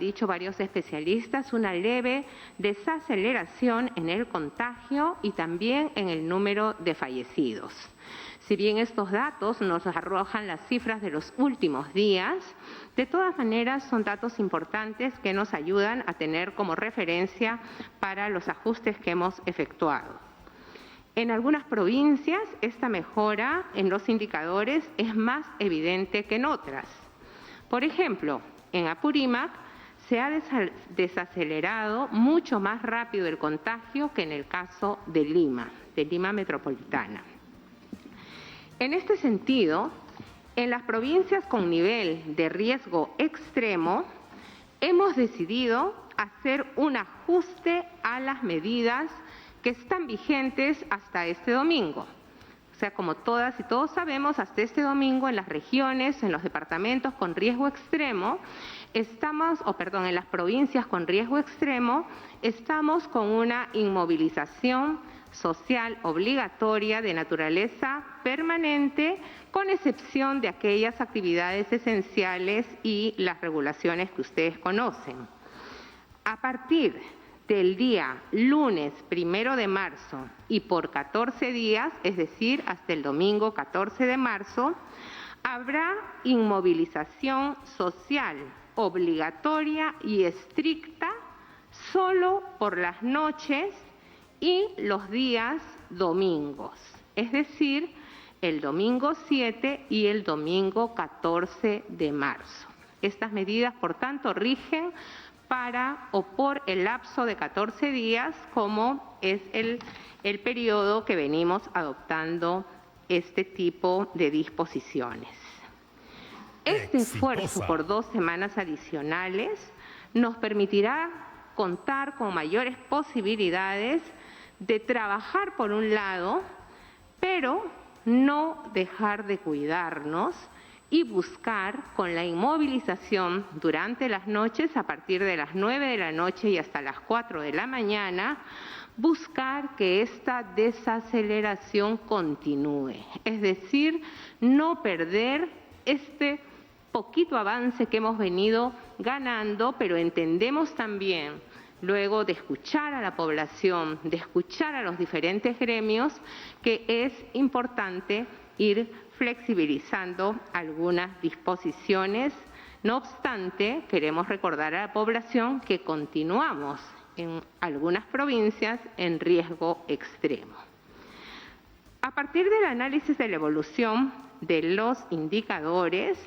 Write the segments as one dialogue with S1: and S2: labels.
S1: dicho varios especialistas, una leve desaceleración en el contagio y también en el número de fallecidos. Si bien estos datos nos arrojan las cifras de los últimos días, de todas maneras son datos importantes que nos ayudan a tener como referencia para los ajustes que hemos efectuado. En algunas provincias, esta mejora en los indicadores es más evidente que en otras. Por ejemplo, en Apurímac se ha desacelerado mucho más rápido el contagio que en el caso de Lima metropolitana. En este sentido, en las provincias con nivel de riesgo extremo, hemos decidido hacer un ajuste a las medidas que están vigentes hasta este domingo. O sea, como todas y todos sabemos, hasta este domingo en las regiones, en los departamentos con riesgo extremo, en las provincias con riesgo extremo, estamos con una inmovilización social obligatoria de naturaleza permanente, con excepción de aquellas actividades esenciales y las regulaciones que ustedes conocen. A partir del día lunes 1 de marzo y por 14 días, es decir, hasta el domingo 14 de marzo, habrá inmovilización social obligatoria y estricta solo por las noches y los días domingos, es decir, el domingo 7 y el domingo 14 de marzo. Estas medidas, por tanto, rigen para o por el lapso de 14 días, como es el periodo que venimos adoptando este tipo de disposiciones. Este esfuerzo por 2 semanas adicionales nos permitirá contar con mayores posibilidades de trabajar por un lado, pero no dejar de cuidarnos y buscar con la inmovilización durante las noches, a partir de las 9 de la noche y hasta las 4 de la mañana, buscar que esta desaceleración continúe. Es decir, no perder este poquito avance que hemos venido ganando, pero entendemos también, luego de escuchar a la población, de escuchar a los diferentes gremios, que es importante ir flexibilizando algunas disposiciones. No obstante, queremos recordar a la población que continuamos en algunas provincias en riesgo extremo. A partir del análisis de la evolución de los indicadores,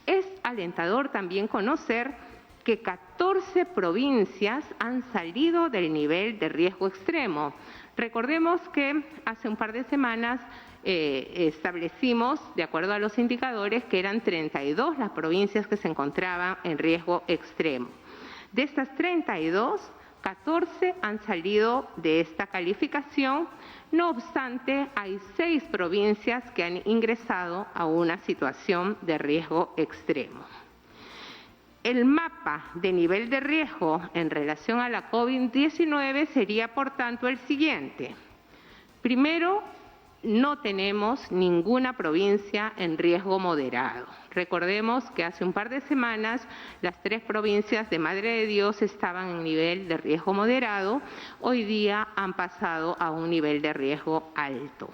S1: es alentador también conocer que 14 provincias han salido del nivel de riesgo extremo. Recordemos que hace un par de semanas establecimos, de acuerdo a los indicadores, que eran 32 las provincias que se encontraban en riesgo extremo. De estas 32, 14 han salido de esta calificación. No obstante, hay 6 provincias que han ingresado a una situación de riesgo extremo. El mapa de nivel de riesgo en relación a la COVID-19 sería, por tanto, el siguiente. Primero, no tenemos ninguna provincia en riesgo moderado. Recordemos que hace un par de semanas las 3 provincias de Madre de Dios estaban en nivel de riesgo moderado, hoy día han pasado a un nivel de riesgo alto.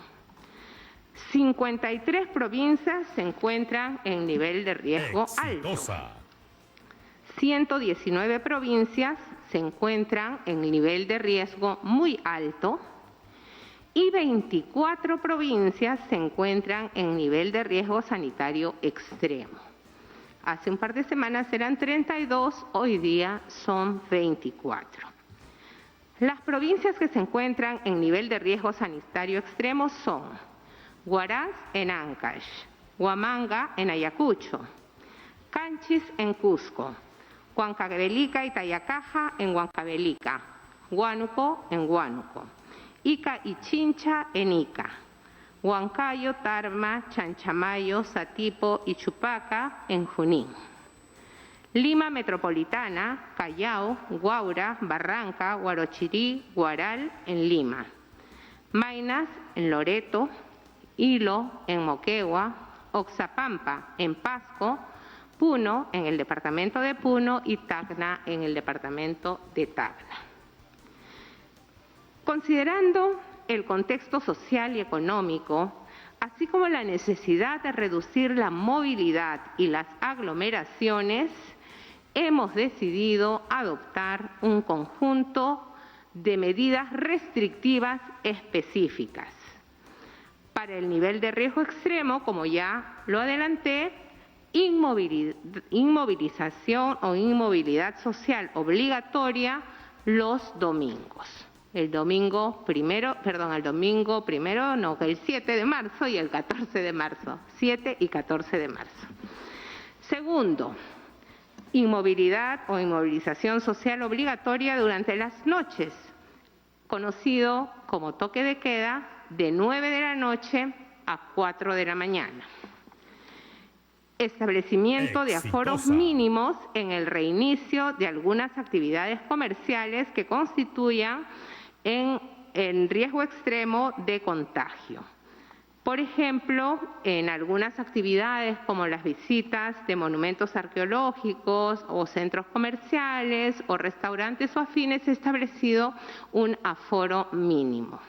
S1: 53 provincias se encuentran en nivel de riesgo alto. 119 provincias se encuentran en nivel de riesgo muy alto y 24 provincias se encuentran en nivel de riesgo sanitario extremo. Hace un par de semanas eran 32, hoy día son 24. Las provincias que se encuentran en nivel de riesgo sanitario extremo son Huaraz en Ancash, Huamanga en Ayacucho, Canchis en Cusco, Huancavelica y Tayacaja en Huancavelica, Huánuco en Huánuco, Ica y Chincha en Ica, Huancayo, Tarma, Chanchamayo, Satipo y Chupaca en Junín. Lima metropolitana, Callao, Guaura, Barranca, Huarochirí, Huaral en Lima. Maynas en Loreto, Hilo en Moquegua, Oxapampa en Pasco, Puno, en el departamento de Puno, y Tacna, en el departamento de Tacna. Considerando el contexto social y económico, así como la necesidad de reducir la movilidad y las aglomeraciones, hemos decidido adoptar un conjunto de medidas restrictivas específicas. Para el nivel de riesgo extremo, como ya lo adelanté, inmovilización o inmovilidad social obligatoria los domingos. El 7 de marzo y el 14 de marzo. 7 y 14 de marzo. Segundo, inmovilidad o inmovilización social obligatoria durante las noches, conocido como toque de queda de 9 de la noche a 4 de la mañana. Establecimiento de aforos mínimos en el reinicio de algunas actividades comerciales que constituyan en riesgo extremo de contagio. Por ejemplo, en algunas actividades como las visitas de monumentos arqueológicos o centros comerciales o restaurantes o afines, se ha establecido un aforo mínimo.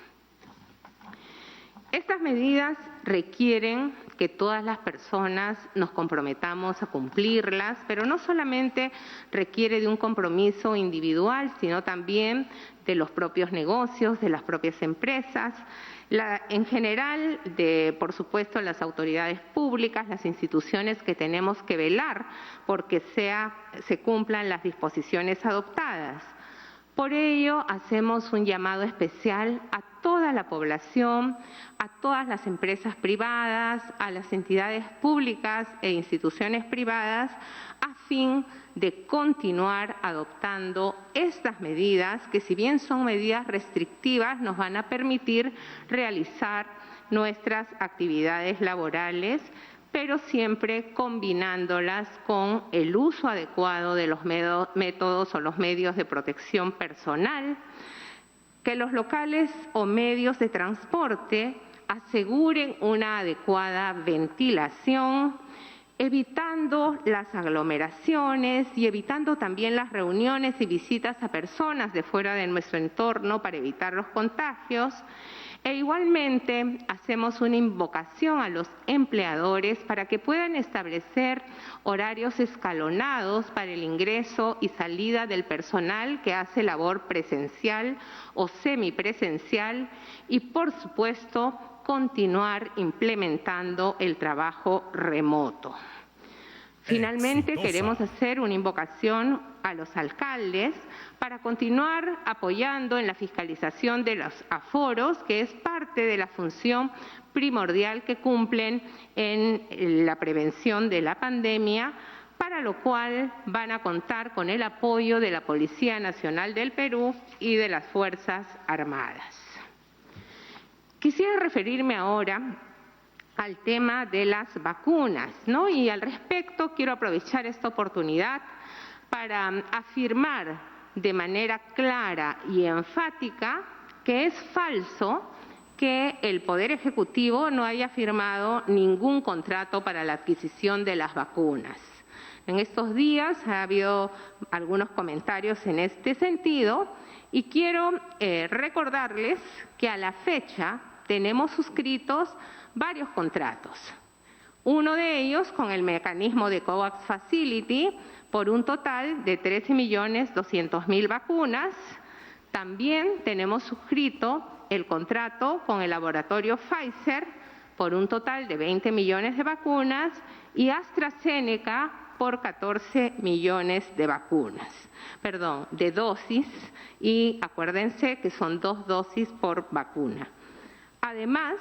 S1: Estas medidas requieren que todas las personas nos comprometamos a cumplirlas, pero no solamente requiere de un compromiso individual, sino también de los propios negocios, de las propias empresas, en general, por supuesto, las autoridades públicas, las instituciones que tenemos que velar porque se cumplan las disposiciones adoptadas. Por ello, hacemos un llamado especial a toda la población, a todas las empresas privadas, a las entidades públicas e instituciones privadas, a fin de continuar adoptando estas medidas que, si bien son medidas restrictivas, nos van a permitir realizar nuestras actividades laborales, pero siempre combinándolas con el uso adecuado de los métodos o los medios de protección personal, que los locales o medios de transporte aseguren una adecuada ventilación, evitando las aglomeraciones y evitando también las reuniones y visitas a personas de fuera de nuestro entorno para evitar los contagios. E igualmente hacemos una invocación a los empleadores para que puedan establecer horarios escalonados para el ingreso y salida del personal que hace labor presencial o semipresencial y, por supuesto, continuar implementando el trabajo remoto. Finalmente, queremos hacer una invocación a los alcaldes para continuar apoyando en la fiscalización de los aforos, que es parte de la función primordial que cumplen en la prevención de la pandemia, para lo cual van a contar con el apoyo de la Policía Nacional del Perú y de las Fuerzas Armadas. Quisiera referirme ahora al tema de las vacunas, ¿no? Y al respecto quiero aprovechar esta oportunidad para afirmar de manera clara y enfática que es falso que el Poder Ejecutivo no haya firmado ningún contrato para la adquisición de las vacunas. En estos días ha habido algunos comentarios en este sentido y quiero recordarles que a la fecha tenemos suscritos varios contratos. Uno de ellos con el mecanismo de COVAX Facility por un total de 13.200.000 vacunas. También tenemos suscrito el contrato con el laboratorio Pfizer por un total de 20 millones de vacunas y AstraZeneca por 14 millones de de dosis, y acuérdense que son 2 dosis por vacuna. Además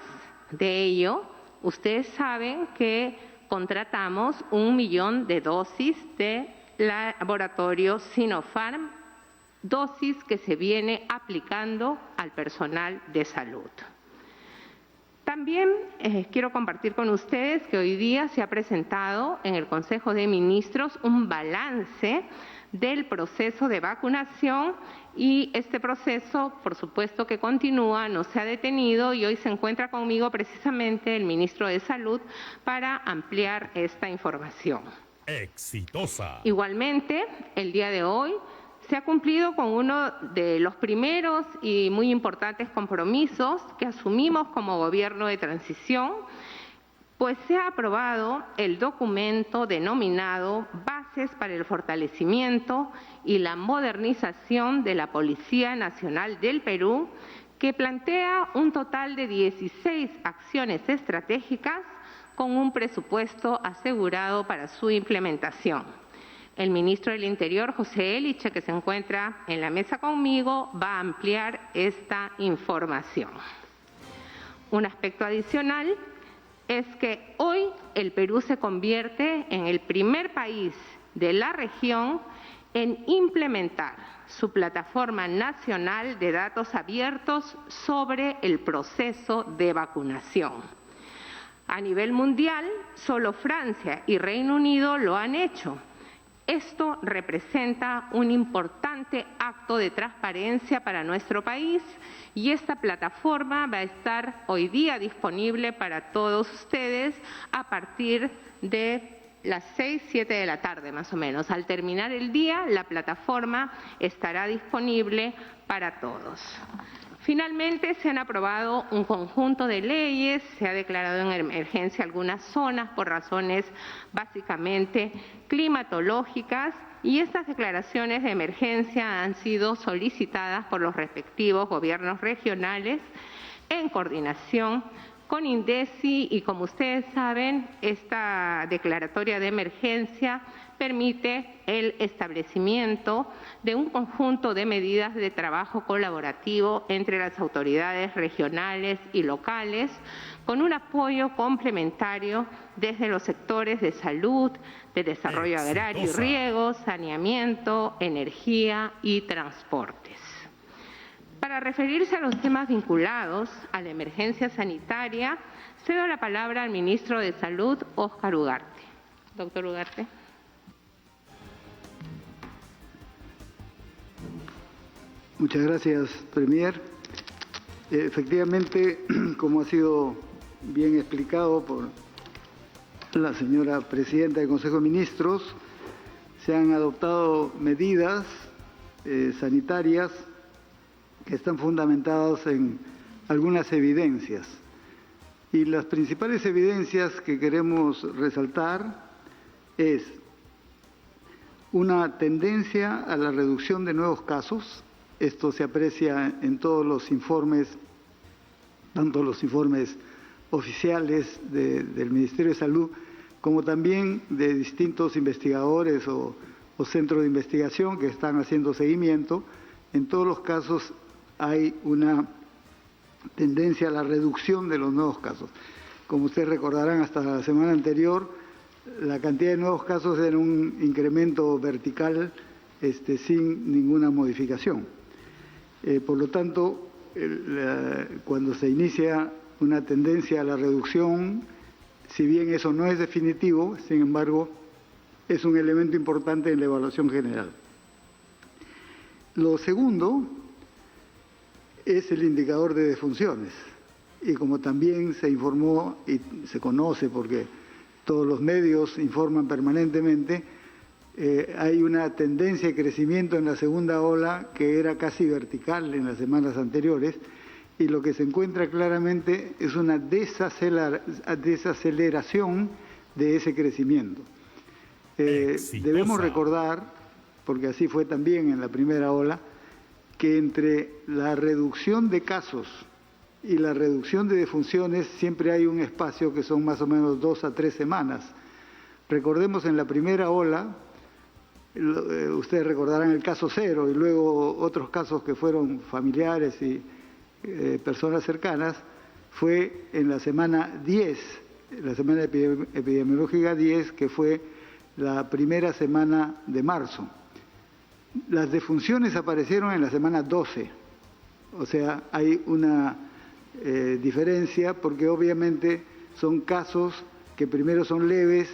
S1: de ello, ustedes saben que contratamos 1 millón de dosis de laboratorio Sinopharm, dosis que se viene aplicando al personal de salud. También quiero compartir con ustedes que hoy día se ha presentado en el Consejo de Ministros un balance del proceso de vacunación y este proceso, por supuesto que continúa, no se ha detenido y hoy se encuentra conmigo precisamente el Ministro de Salud para ampliar esta información.
S2: Exitosa.
S1: Igualmente, el día de hoy se ha cumplido con uno de los primeros y muy importantes compromisos que asumimos como gobierno de transición, pues se ha aprobado el documento denominado Bases para el fortalecimiento y la modernización de la Policía Nacional del Perú, que plantea un total de 16 acciones estratégicas con un presupuesto asegurado para su implementación. El ministro del Interior, José Eliche, que se encuentra en la mesa conmigo, va a ampliar esta información. Un aspecto adicional es que hoy el Perú se convierte en el primer país de la región en implementar su plataforma nacional de datos abiertos sobre el proceso de vacunación. A nivel mundial, solo Francia y Reino Unido lo han hecho. Esto representa un importante acto de transparencia para nuestro país y esta plataforma va a estar hoy día disponible para todos ustedes a partir de las 6, 7 de la tarde más o menos. Al terminar el día, la plataforma estará disponible para todos. Finalmente, se han aprobado un conjunto de leyes, se ha declarado en emergencia algunas zonas por razones básicamente climatológicas y estas declaraciones de emergencia han sido solicitadas por los respectivos gobiernos regionales en coordinación con INDECI y, como ustedes saben, esta declaratoria de emergencia permite el establecimiento de un conjunto de medidas de trabajo colaborativo entre las autoridades regionales y locales, con un apoyo complementario desde los sectores de salud, de desarrollo agrario y riego, saneamiento, energía y transportes. Para referirse a los temas vinculados a la emergencia sanitaria, cedo la palabra al ministro de Salud, Óscar Ugarte. Doctor Ugarte.
S3: Muchas gracias, Premier. Efectivamente, como ha sido bien explicado por la señora Presidenta del Consejo de Ministros, se han adoptado medidas sanitarias que están fundamentadas en algunas evidencias. Y las principales evidencias que queremos resaltar es una tendencia a la reducción de nuevos casos. Esto se aprecia en todos los informes, tanto los informes oficiales del Ministerio de Salud, como también de distintos investigadores o centros de investigación que están haciendo seguimiento. En todos los casos hay una tendencia a la reducción de los nuevos casos. Como ustedes recordarán, hasta la semana anterior, la cantidad de nuevos casos era un incremento vertical sin ninguna modificación. Por lo tanto, cuando se inicia una tendencia a la reducción, si bien eso no es definitivo, sin embargo, es un elemento importante en la evaluación general. Lo segundo es el indicador de defunciones. Y como también se informó y se conoce porque todos los medios informan permanentemente, hay una tendencia de crecimiento en la segunda ola que era casi vertical en las semanas anteriores, y lo que se encuentra claramente es una desaceleración de ese crecimiento. Debemos recordar, porque así fue también en la primera ola, que entre la reducción de casos y la reducción de defunciones siempre hay un espacio que son más o menos 2 a 3 semanas. Recordemos, en la primera ola, ustedes recordarán el caso 0 y luego otros casos que fueron familiares y personas cercanas, fue en la semana 10, la semana epidemiológica 10, que fue la primera semana de marzo. Las defunciones aparecieron en la semana 12, o sea, hay una diferencia porque obviamente son casos que primero son leves,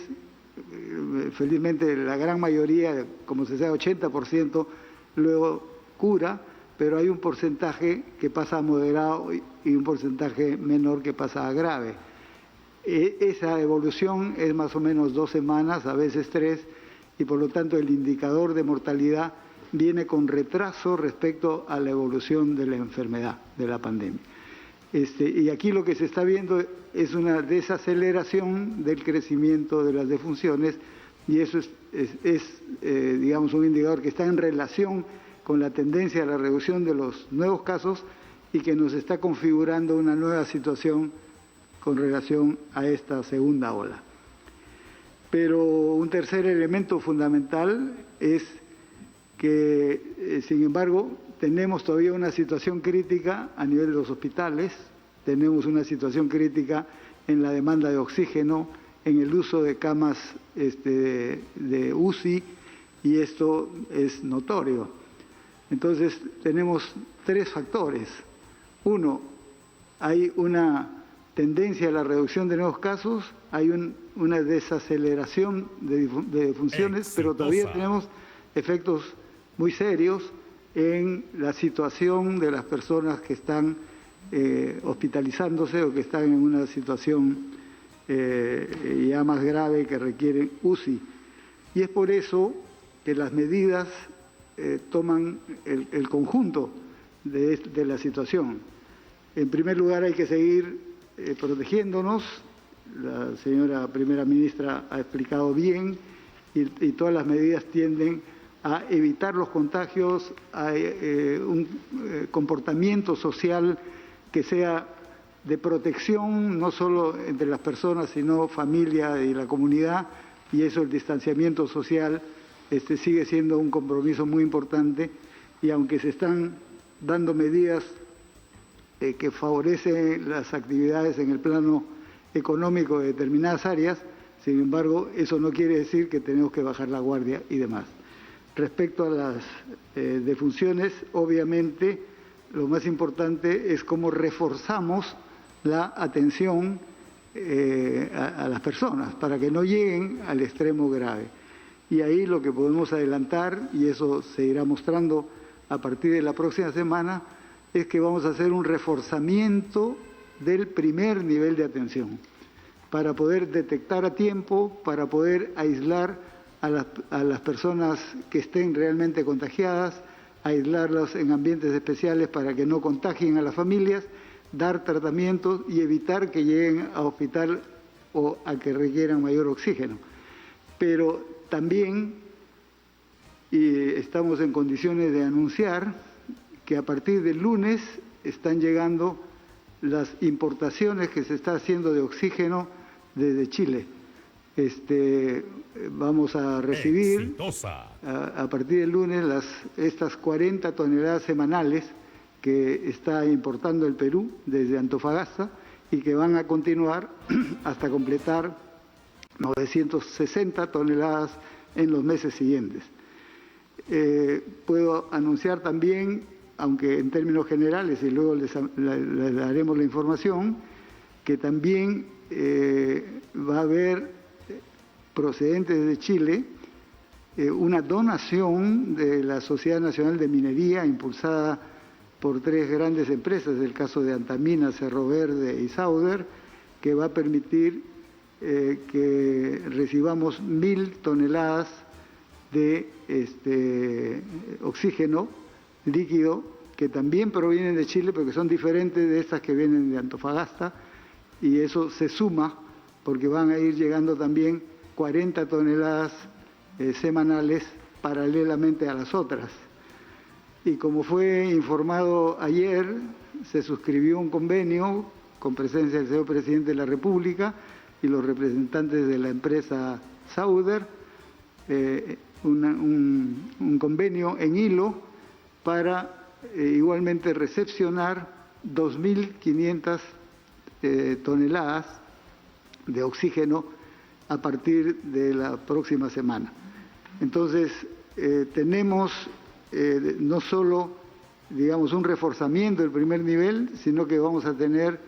S3: felizmente la gran mayoría, como se sabe, 80%, luego cura, pero hay un porcentaje que pasa a moderado y un porcentaje menor que pasa a grave. esa evolución es más o menos 2 semanas, a veces 3, y por lo tanto el indicador de mortalidad viene con retraso respecto a la evolución de la enfermedad, de la pandemia. Y aquí lo que se está viendo es una desaceleración del crecimiento de las defunciones, y eso digamos, un indicador que está en relación con la tendencia a la reducción de los nuevos casos y que nos está configurando una nueva situación con relación a esta segunda ola. Pero un tercer elemento fundamental es que, sin embargo, tenemos todavía una situación crítica a nivel de los hospitales, tenemos una situación crítica en la demanda de oxígeno, en el uso de camas de UCI, y esto es notorio. Entonces, tenemos 3 factores. Uno, hay una tendencia a la reducción de nuevos casos, hay una desaceleración de defunciones, pero todavía tenemos efectos muy serios en la situación de las personas que están hospitalizándose o que están en una situación ya más grave que requieren UCI. Y es por eso que las medidas toman el conjunto de la situación. En primer lugar, hay que seguir protegiéndonos. La señora primera ministra ha explicado bien, y todas las medidas tienden a evitar los contagios, a un comportamiento social que sea de protección, no solo entre las personas, sino familia y la comunidad, y eso, el distanciamiento social, sigue siendo un compromiso muy importante, y aunque se están dando medidas que favorecen las actividades en el plano económico de determinadas áreas, sin embargo, eso no quiere decir que tenemos que bajar la guardia y demás. Respecto a las defunciones, obviamente, lo más importante es cómo reforzamos la atención a las personas para que no lleguen al extremo grave. Y ahí lo que podemos adelantar, y eso se irá mostrando a partir de la próxima semana, es que vamos a hacer un reforzamiento del primer nivel de atención para poder detectar a tiempo, para poder aislar a las personas que estén realmente contagiadas, aislarlas en ambientes especiales para que no contagien a las familias, dar tratamientos y evitar que lleguen a hospital o a que requieran mayor oxígeno. Pero también estamos en condiciones de anunciar que a partir del lunes están llegando las importaciones que se está haciendo de oxígeno desde Chile. Vamos a recibir a partir del lunes estas 40 toneladas semanales que está importando el Perú desde Antofagasta y que van a continuar hasta completar 960 toneladas en los meses siguientes. Puedo anunciar también, aunque en términos generales, y luego les daremos la información, que también va a haber, procedentes de Chile, una donación de la Sociedad Nacional de Minería, impulsada por 3 grandes empresas, el caso de Antamina, Cerro Verde y Sauder, que va a permitir que recibamos 1.000 toneladas de oxígeno líquido, que también provienen de Chile, pero que son diferentes de estas que vienen de Antofagasta, y eso se suma porque van a ir llegando también 40 toneladas semanales paralelamente a las otras. Y como fue informado ayer, se suscribió un convenio con presencia del señor Presidente de la República y los representantes de la empresa Sauder, un convenio en hilo para igualmente recepcionar 2.500 toneladas de oxígeno a partir de la próxima semana. Entonces, tenemos no solo, digamos, un reforzamiento del primer nivel, sino que vamos a tener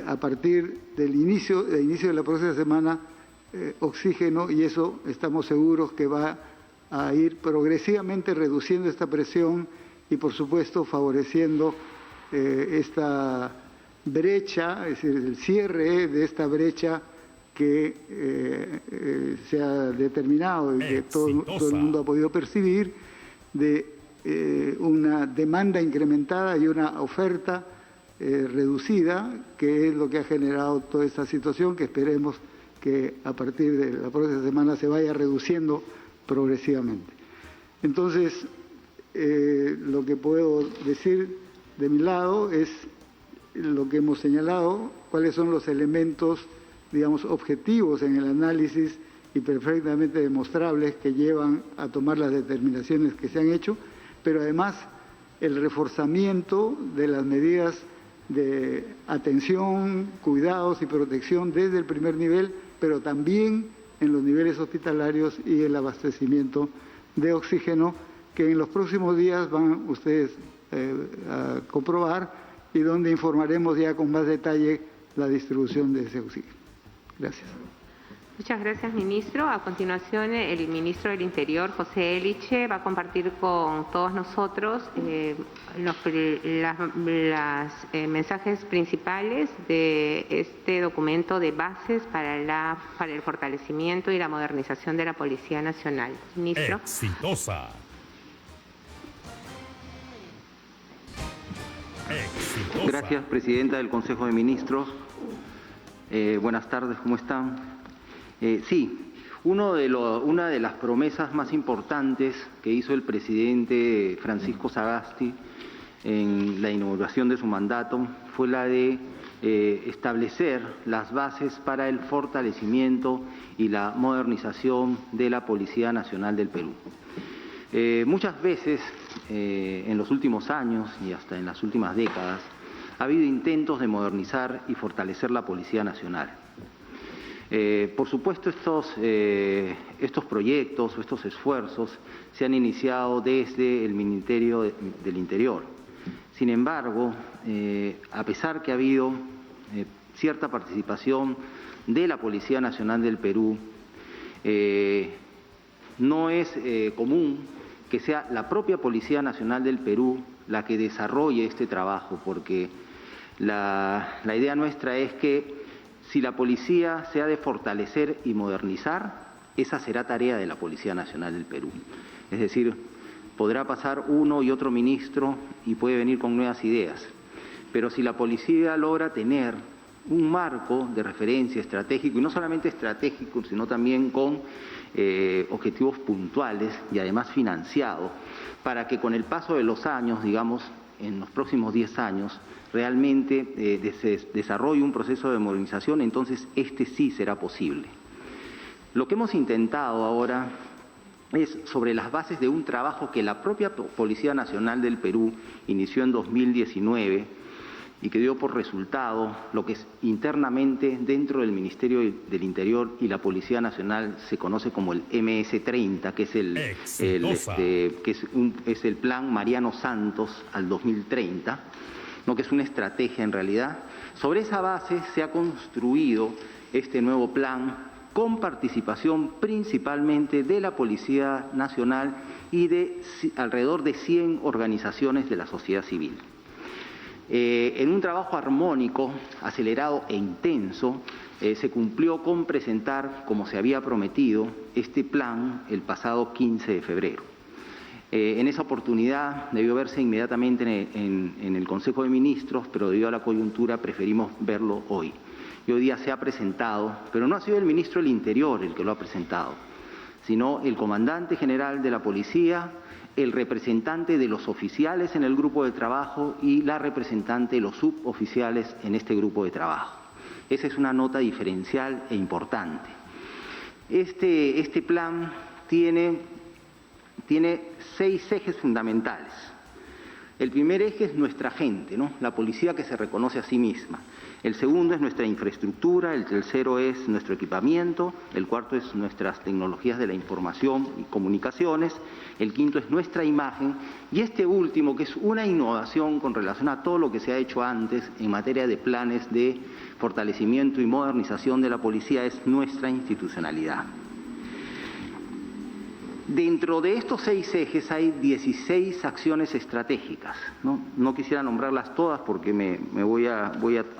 S3: a partir del inicio de la próxima semana oxígeno, y eso estamos seguros que va a ir progresivamente reduciendo esta presión y, por supuesto, favoreciendo esta brecha, es decir, el cierre de esta brecha que se ha determinado y que todo el mundo ha podido percibir, de una demanda incrementada y una oferta reducida, que es lo que ha generado toda esta situación, que esperemos que a partir de la próxima semana se vaya reduciendo progresivamente. Entonces, lo que puedo decir de mi lado es lo que hemos señalado, cuáles son los elementos, digamos, objetivos en el análisis y perfectamente demostrables que llevan a tomar las determinaciones que se han hecho, pero además el reforzamiento de las medidas de atención, cuidados y protección desde el primer nivel, pero también en los niveles hospitalarios y el abastecimiento de oxígeno, que en los próximos días van ustedes a comprobar y donde informaremos ya con más detalle la distribución de ese oxígeno. Gracias.
S1: Muchas gracias, ministro. A continuación, el ministro del Interior, José Eliche, va a compartir con todos nosotros los mensajes principales de este documento de bases para el fortalecimiento y la modernización de la Policía Nacional. Ministro.
S2: Exitosa.
S4: Gracias, presidenta del Consejo de Ministros. Buenas tardes, ¿cómo están? Sí, una de las promesas más importantes que hizo el presidente Francisco Sagasti en la inauguración de su mandato fue la de establecer las bases para el fortalecimiento y la modernización de la Policía Nacional del Perú. Muchas veces en los últimos años y hasta en las últimas décadas ha habido intentos de modernizar y fortalecer la Policía Nacional. Por supuesto, estos proyectos o estos esfuerzos se han iniciado desde el Ministerio del Interior. Sin embargo, a pesar que ha habido cierta participación de la Policía Nacional del Perú, no es común que sea la propia Policía Nacional del Perú la que desarrolle este trabajo, porque la idea nuestra es que si la policía se ha de fortalecer y modernizar, esa será tarea de la Policía Nacional del Perú. Es decir, podrá pasar uno y otro ministro y puede venir con nuevas ideas, pero si la policía logra tener un marco de referencia estratégico, y no solamente estratégico, sino también con objetivos puntuales y además financiados, para que con el paso de los años, digamos, en los próximos 10 años, realmente se desarrolle un proceso de modernización, entonces este sí será posible. Lo que hemos intentado ahora es sobre las bases de un trabajo que la propia Policía Nacional del Perú inició en 2019 y que dio por resultado lo que es internamente dentro del Ministerio del Interior y la Policía Nacional se conoce como el MS-30, que es el Plan Mariano Santos al 2030, ¿no? Que es una estrategia en realidad. Sobre esa base se ha construido este nuevo plan con participación principalmente de la Policía Nacional y de alrededor de 100 organizaciones de la sociedad civil. En un trabajo armónico, acelerado e intenso, se cumplió con presentar, como se había prometido, este plan el pasado 15 de febrero. En esa oportunidad debió verse inmediatamente en el Consejo de Ministros, pero debido a la coyuntura preferimos verlo hoy. Y hoy día se ha presentado, pero no ha sido el ministro del Interior el que lo ha presentado, sino el comandante general de la Policía, el representante de los oficiales en el grupo de trabajo y la representante de los suboficiales en este grupo de trabajo. Esa es una nota diferencial e importante. Este plan tiene 6 ejes fundamentales. El primer eje es nuestra gente, ¿no? La policía que se reconoce a sí misma. El segundo es nuestra infraestructura, el tercero es nuestro equipamiento, el cuarto es nuestras tecnologías de la información y comunicaciones, el quinto es nuestra imagen y este último, que es una innovación con relación a todo lo que se ha hecho antes en materia de planes de fortalecimiento y modernización de la policía, es nuestra institucionalidad. Dentro de estos 6 ejes hay 16 acciones estratégicas. No quisiera nombrarlas todas porque me voy a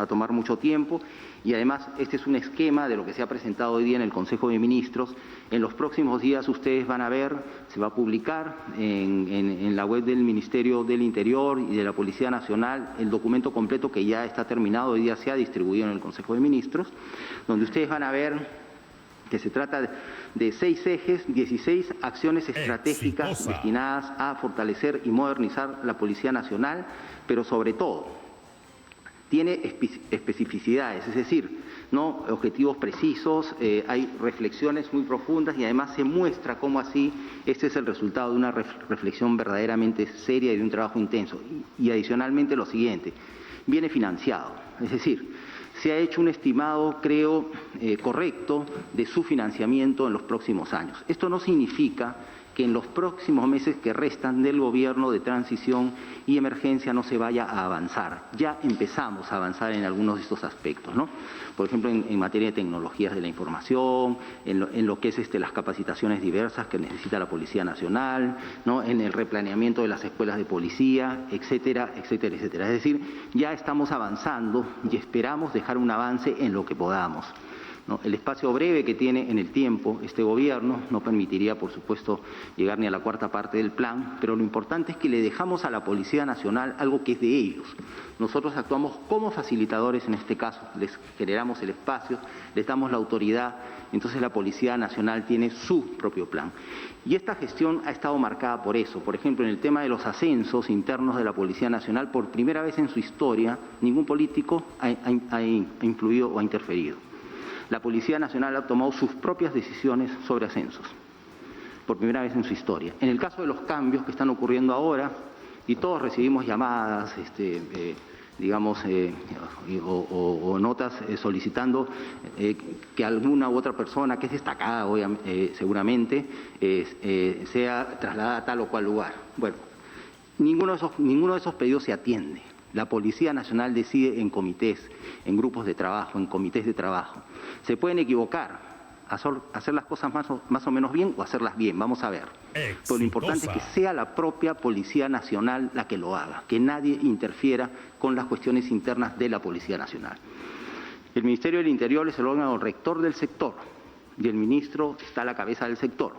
S4: tomar mucho tiempo, y además este es un esquema de lo que se ha presentado hoy día en el Consejo de Ministros. En los próximos días ustedes van a ver, se va a publicar en la web del Ministerio del Interior y de la Policía Nacional el documento completo que ya está terminado, hoy día se ha distribuido en el Consejo de Ministros, donde ustedes van a ver que se trata de 6 ejes, 16 acciones estratégicas destinadas a fortalecer y modernizar la Policía Nacional, pero sobre todo tiene especificidades, es decir, ¿no? Objetivos precisos, hay reflexiones muy profundas y además se muestra cómo así este es el resultado de una reflexión verdaderamente seria y de un trabajo intenso. Y adicionalmente lo siguiente, viene financiado, es decir, se ha hecho un estimado, creo, correcto de su financiamiento en los próximos años. Esto no significa que en los próximos meses que restan del gobierno de transición y emergencia no se vaya a avanzar. Ya empezamos a avanzar en algunos de estos aspectos, ¿no? Por ejemplo, en materia de tecnologías de la información, en lo que es las capacitaciones diversas que necesita la Policía Nacional, ¿no? En el replaneamiento de las escuelas de policía, etcétera, etcétera, etcétera. Es decir, ya estamos avanzando y esperamos dejar un avance en lo que podamos, ¿no? El espacio breve que tiene en el tiempo este gobierno no permitiría, por supuesto, llegar ni a la cuarta parte del plan, pero lo importante es que le dejamos a la Policía Nacional algo que es de ellos. Nosotros actuamos como facilitadores en este caso, les generamos el espacio, les damos la autoridad, entonces la Policía Nacional tiene su propio plan. Y esta gestión ha estado marcada por eso. Por ejemplo, en el tema de los ascensos internos de la Policía Nacional, por primera vez en su historia, ningún político ha influido o ha interferido. La Policía Nacional ha tomado sus propias decisiones sobre ascensos, por primera vez en su historia. En el caso de los cambios que están ocurriendo ahora, y todos recibimos llamadas, o notas solicitando que alguna u otra persona que es destacada, seguramente, sea trasladada a tal o cual lugar. Bueno, ninguno de esos pedidos se atiende. La Policía Nacional decide en comités, en grupos de trabajo, en comités de trabajo. Se pueden equivocar, hacer las cosas más o menos bien o hacerlas bien, vamos a ver. Pero lo importante es que sea la propia Policía Nacional la que lo haga, que nadie interfiera con las cuestiones internas de la Policía Nacional. El Ministerio del Interior es el órgano rector del sector y el ministro está a la cabeza del sector,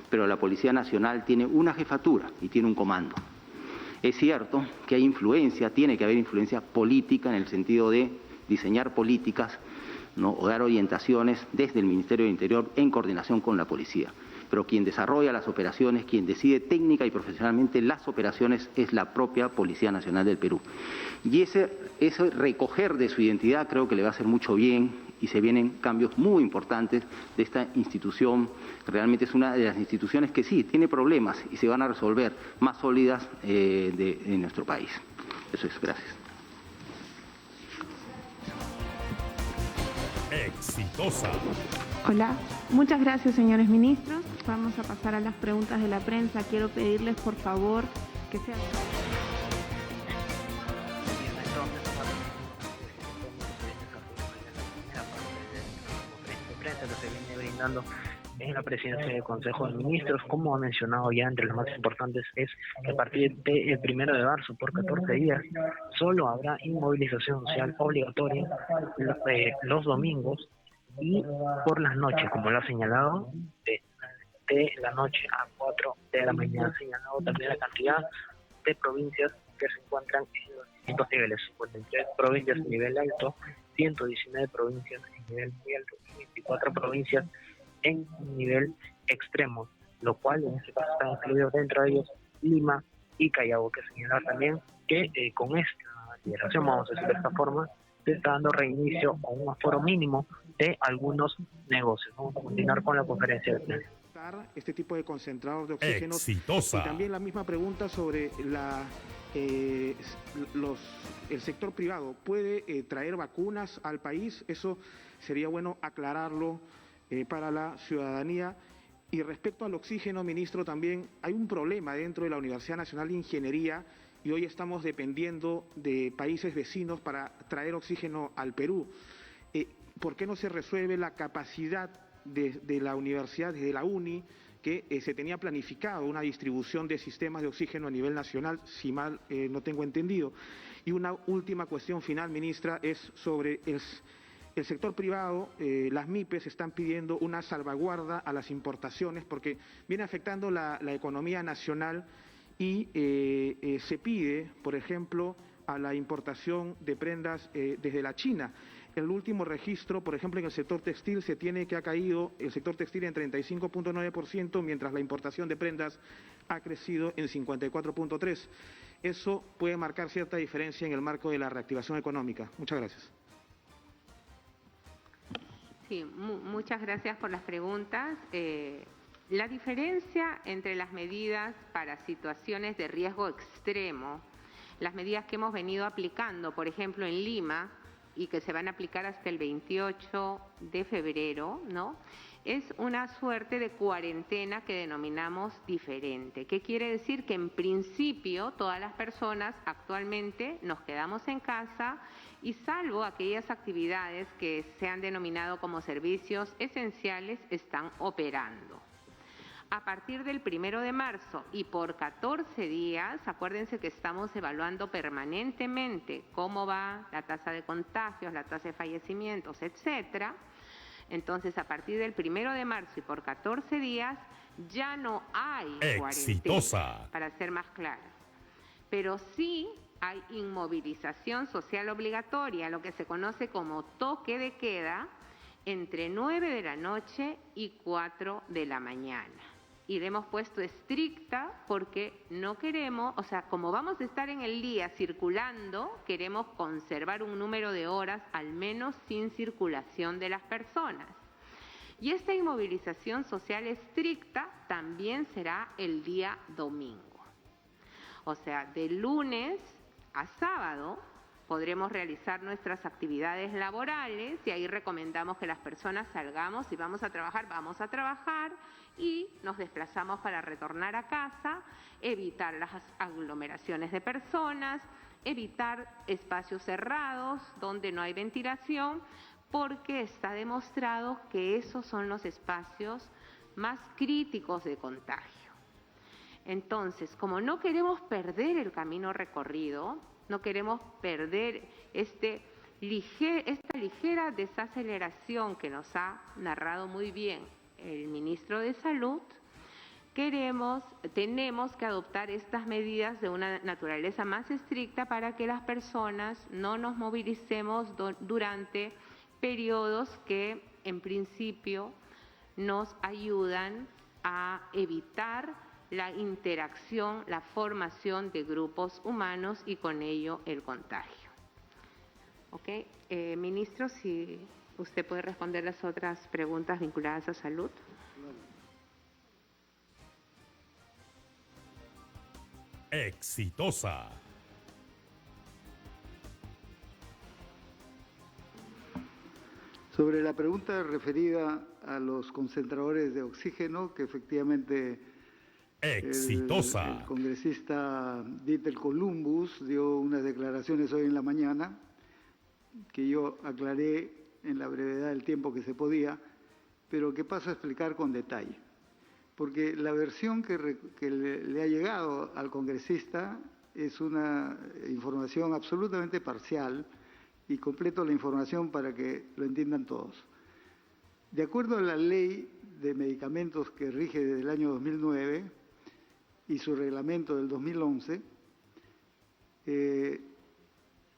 S4: pero la Policía Nacional tiene una jefatura y tiene un comando. Es cierto que hay influencia, tiene que haber influencia política en el sentido de diseñar políticas, ¿no? O dar orientaciones desde el Ministerio del Interior en coordinación con la policía. Pero quien desarrolla las operaciones, quien decide técnica y profesionalmente las operaciones es la propia Policía Nacional del Perú. Y ese recoger de su identidad creo que le va a hacer mucho bien y se vienen cambios muy importantes de esta institución. Realmente es una de las instituciones que sí, tiene problemas y se van a resolver más sólidas de nuestro país. Eso es, gracias.
S2: Exitosa.
S5: Hola, muchas gracias, señores ministros. Vamos a pasar a las preguntas de la prensa. Quiero pedirles, por favor, que sean...
S6: Que se viene brindando en la presidencia del Consejo de Ministros. Como ha mencionado ya, entre los más importantes es que a partir del 1 de marzo, por 14 días, solo habrá inmovilización social obligatoria los domingos y por las noches, como lo ha señalado, de la noche a 4 de la mañana. Ha señalado también la cantidad de provincias que se encuentran en los distintos niveles: 53 provincias en nivel alto, 119 provincias en nivel muy alto y 24 provincias en nivel extremo, lo cual en este caso está incluido dentro de ellos Lima y Callao, que señala también que con esta liberación, vamos a decir de esta forma, se está dando reinicio a un aforo mínimo de algunos negocios. Vamos a continuar con la conferencia de prensa.
S7: Este tipo de concentrados de oxígeno.
S2: Exitosa.
S7: Y también la misma pregunta sobre el sector privado. ¿Puede traer vacunas al país? Eso sería bueno aclararlo para la ciudadanía. Y respecto al oxígeno, ministro, también hay un problema dentro de la Universidad Nacional de Ingeniería y hoy estamos dependiendo de países vecinos para traer oxígeno al Perú. ¿Por qué no se resuelve la capacidad de la universidad, desde la UNI, que se tenía planificado una distribución de sistemas de oxígeno a nivel nacional, si mal no tengo entendido. Y una última cuestión final, ministra, es sobre el sector privado. Las MIPES están pidiendo una salvaguarda a las importaciones porque viene afectando la economía nacional y se pide, por ejemplo, a la importación de prendas desde la China. El último registro, por ejemplo, en el sector textil se tiene que ha caído el sector textil en 35.9%, mientras la importación de prendas ha crecido en 54.3%. Eso puede marcar cierta diferencia en el marco de la reactivación económica. Muchas gracias.
S1: Sí, muchas gracias por las preguntas. La diferencia entre las medidas para situaciones de riesgo extremo, las medidas que hemos venido aplicando, por ejemplo, en Lima, y que se van a aplicar hasta el 28 de febrero, ¿no? Es una suerte de cuarentena que denominamos diferente. ¿Qué quiere decir? Que en principio todas las personas actualmente nos quedamos en casa y salvo aquellas actividades que se han denominado como servicios esenciales están operando. A partir del 1 de marzo y por 14 días, acuérdense que estamos evaluando permanentemente cómo va la tasa de contagios, la tasa de fallecimientos, etcétera. Entonces, a partir del 1 de marzo y por 14 días, ya no hay cuarentena, para ser más clara. Pero sí hay inmovilización social obligatoria, lo que se conoce como toque de queda, entre 9 de la noche y 4 de la mañana. Y le hemos puesto estricta porque no queremos, o sea, como vamos a estar en el día circulando, queremos conservar un número de horas al menos sin circulación de las personas. Y esta inmovilización social estricta también será el día domingo. O sea, de lunes a sábado podremos realizar nuestras actividades laborales y ahí recomendamos que las personas salgamos, si vamos a trabajar y nos desplazamos para retornar a casa, evitar las aglomeraciones de personas, evitar espacios cerrados donde no hay ventilación, porque está demostrado que esos son los espacios más críticos de contagio. Entonces, como no queremos perder el camino recorrido, no queremos perder esta ligera desaceleración que nos ha narrado muy bien el ministro de Salud, tenemos que adoptar estas medidas de una naturaleza más estricta para que las personas no nos movilicemos durante periodos que en principio nos ayudan a evitar la interacción, la formación de grupos humanos y con ello el contagio. ¿Ok? Ministro, si usted puede responder las otras preguntas vinculadas a salud.
S2: Exitosa.
S3: Sobre la pregunta referida a los concentradores de oxígeno, que efectivamente
S2: Exitosa.
S3: El congresista Dieter Columbus dio unas declaraciones hoy en la mañana que yo aclaré en la brevedad del tiempo que se podía, pero que paso a explicar con detalle. Porque la versión que le ha llegado al congresista es una información absolutamente parcial y completo la información para que lo entiendan todos. De acuerdo a la ley de medicamentos que rige desde el año 2009 y su reglamento del 2011,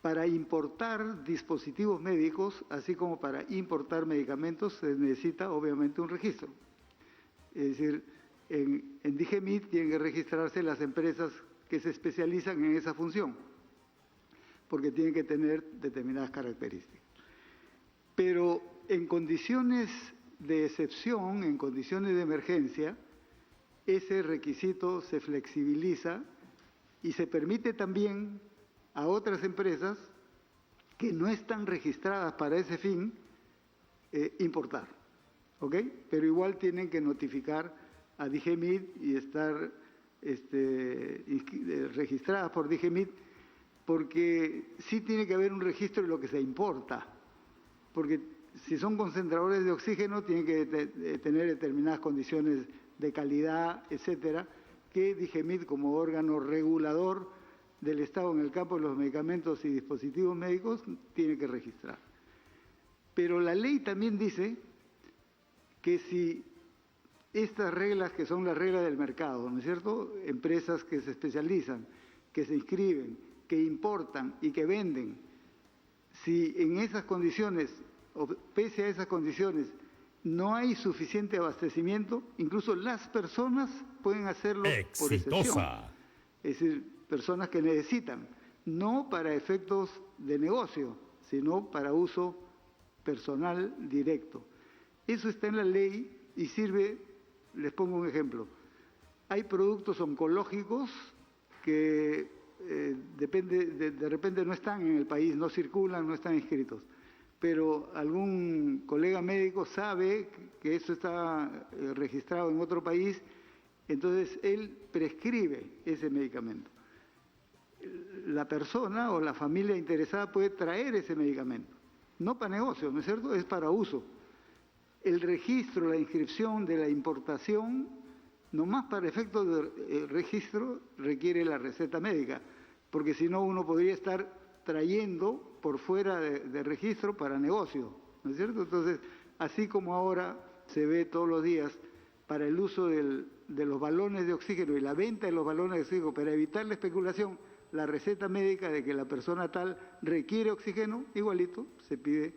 S3: para importar dispositivos médicos, así como para importar medicamentos, se necesita obviamente un registro. Es decir, en DIGEMIT tienen que registrarse las empresas que se especializan en esa función, porque tienen que tener determinadas características. Pero en condiciones de excepción, en condiciones de emergencia, ese requisito se flexibiliza y se permite también a otras empresas que no están registradas para ese fin importar, ¿ok? Pero igual tienen que notificar a DIGEMIT y estar registradas por DIGEMIT, porque sí tiene que haber un registro de lo que se importa, porque si son concentradores de oxígeno tienen que tener determinadas condiciones de calidad, etcétera, que DIGEMIT, como órgano regulador del Estado en el campo de los medicamentos y dispositivos médicos, tiene que registrar. Pero la ley también dice que si estas reglas, que son las reglas del mercado, ¿no es cierto?, empresas que se especializan, que se inscriben, que importan y que venden, si en esas condiciones, o pese a esas condiciones, no hay suficiente abastecimiento, incluso las personas pueden hacerlo por excepción. Es decir, personas que necesitan, no para efectos de negocio, sino para uso personal directo. Eso está en la ley y sirve, les pongo un ejemplo. Hay productos oncológicos que de repente no están en el país, no circulan, no están inscritos. Pero algún colega médico sabe que eso está registrado en otro país, entonces él prescribe ese medicamento. La persona o la familia interesada puede traer ese medicamento, no para negocio, ¿no es cierto?, es para uso. El registro, la inscripción de la importación, nomás para efectos de registro, requiere la receta médica, porque si no uno podría estar trayendo por fuera de registro para negocio, ¿no es cierto? Entonces, así como ahora se ve todos los días para el uso de los balones de oxígeno y la venta de los balones de oxígeno, para evitar la especulación, la receta médica de que la persona tal requiere oxígeno, igualito se pide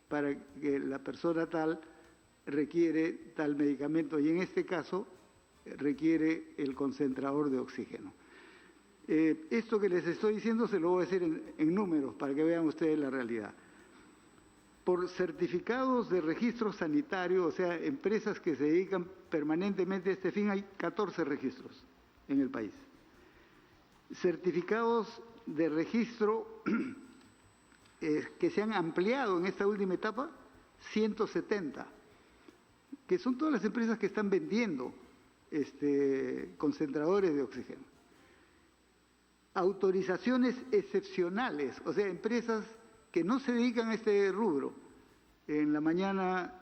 S3: para que la persona tal requiere tal medicamento y en este caso requiere el concentrador de oxígeno. Esto que les estoy diciendo se lo voy a decir en números para que vean ustedes la realidad. Por certificados de registro sanitario, o sea, empresas que se dedican permanentemente a este fin, hay 14 registros en el país. Certificados de registro que se han ampliado en esta última etapa, 170, que son todas las empresas que están vendiendo concentradores de oxígeno. Autorizaciones excepcionales, o sea, empresas que no se dedican a este rubro. En la mañana,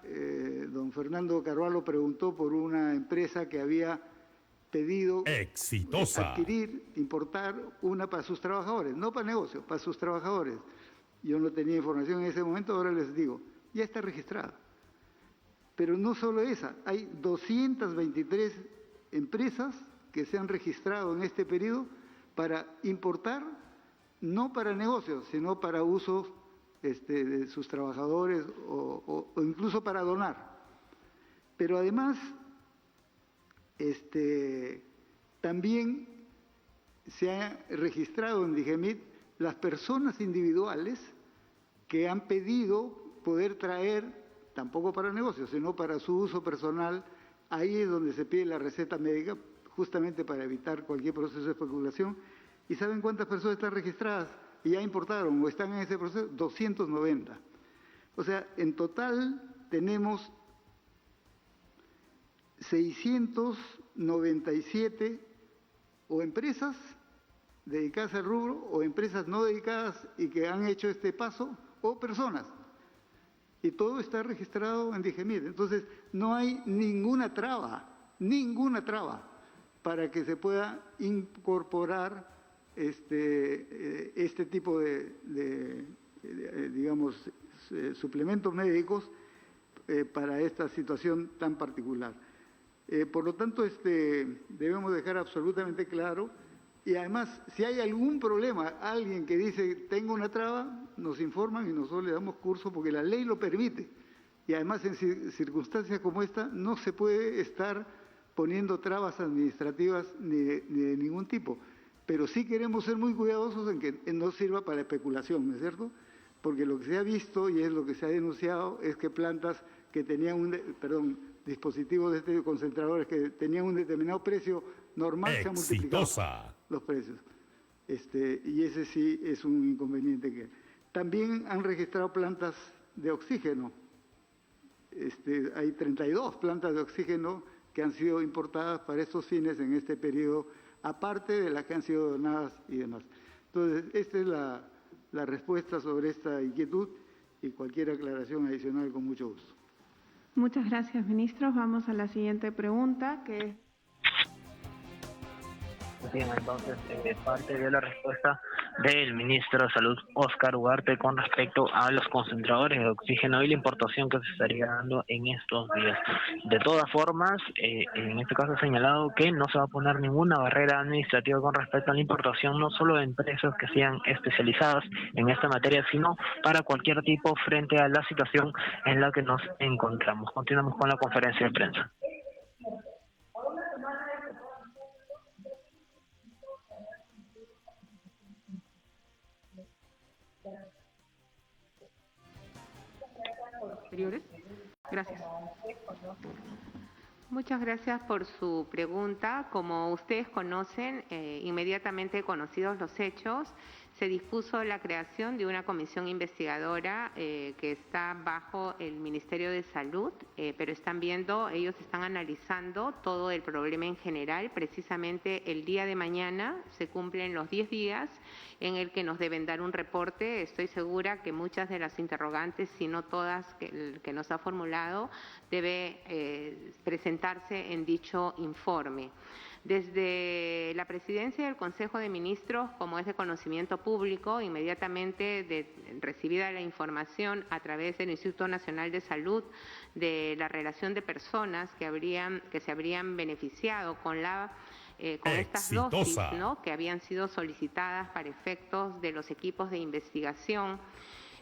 S3: don Fernando Carvalho preguntó por una empresa que había pedido adquirir, importar una para sus trabajadores, no para negocio, para sus trabajadores. Yo no tenía información en ese momento, ahora les digo, ya está registrada. Pero no solo esa, hay 223 empresas que se han registrado en este periodo para importar, no para negocios, sino para usos de sus trabajadores o incluso para donar. Pero además, también se ha registrado en DIGEMIT las personas individuales que han pedido poder traer, tampoco para negocios, sino para su uso personal. Ahí es donde se pide la receta médica, justamente para evitar cualquier proceso de especulación. ¿Y saben cuántas personas están registradas y ya importaron o están en ese proceso? 290. O sea, en total tenemos 697 o empresas dedicadas al rubro o empresas no dedicadas y que han hecho este paso o personas. Y todo está registrado en DIGEMIT. Entonces, no hay ninguna traba para que se pueda incorporar este tipo de suplementos médicos para esta situación tan particular. Por lo tanto, debemos dejar absolutamente claro, y además, si hay algún problema, alguien que dice tengo una traba, nos informan y nosotros le damos curso porque la ley lo permite. Y además, en circunstancias como esta, no se puede estar poniendo trabas administrativas ni de ningún tipo. Pero sí queremos ser muy cuidadosos en que no sirva para especulación, ¿no es cierto? Porque lo que se ha visto y es lo que se ha denunciado es que plantas que tenían dispositivos de concentradores que tenían un determinado precio normal se han multiplicado los precios. Y ese sí es un inconveniente que... También han registrado plantas de oxígeno. Hay 32 plantas de oxígeno que han sido importadas para estos fines en este periodo, aparte de las que han sido donadas y demás. Entonces, esta es la respuesta sobre esta inquietud y cualquier aclaración adicional con mucho gusto.
S5: Muchas gracias, ministros. Vamos a la siguiente pregunta, que es...
S6: Bien, entonces, parte de la respuesta del ministro de Salud, Óscar Ugarte, con respecto a los concentradores de oxígeno y la importación que se estaría dando en estos días. De todas formas, en este caso ha señalado que no se va a poner ninguna barrera administrativa con respecto a la importación, no solo de empresas que sean especializadas en esta materia, sino para cualquier tipo frente a la situación en la que nos encontramos. Continuamos con la conferencia de prensa.
S1: Gracias. Muchas gracias por su pregunta. Como ustedes conocen, inmediatamente conocidos los hechos, se dispuso la creación de una comisión investigadora que está bajo el Ministerio de Salud, pero ellos están analizando todo el problema en general. Precisamente el día de mañana se cumplen los 10 días en el que nos deben dar un reporte. Estoy segura que muchas de las interrogantes, si no todas, que nos ha formulado, debe presentarse en dicho informe. Desde la presidencia del Consejo de Ministros, como es de conocimiento público, inmediatamente recibida la información a través del Instituto Nacional de Salud de la relación de personas que se habrían beneficiado con estas dosis, ¿no?, que habían sido solicitadas para efectos de los equipos de investigación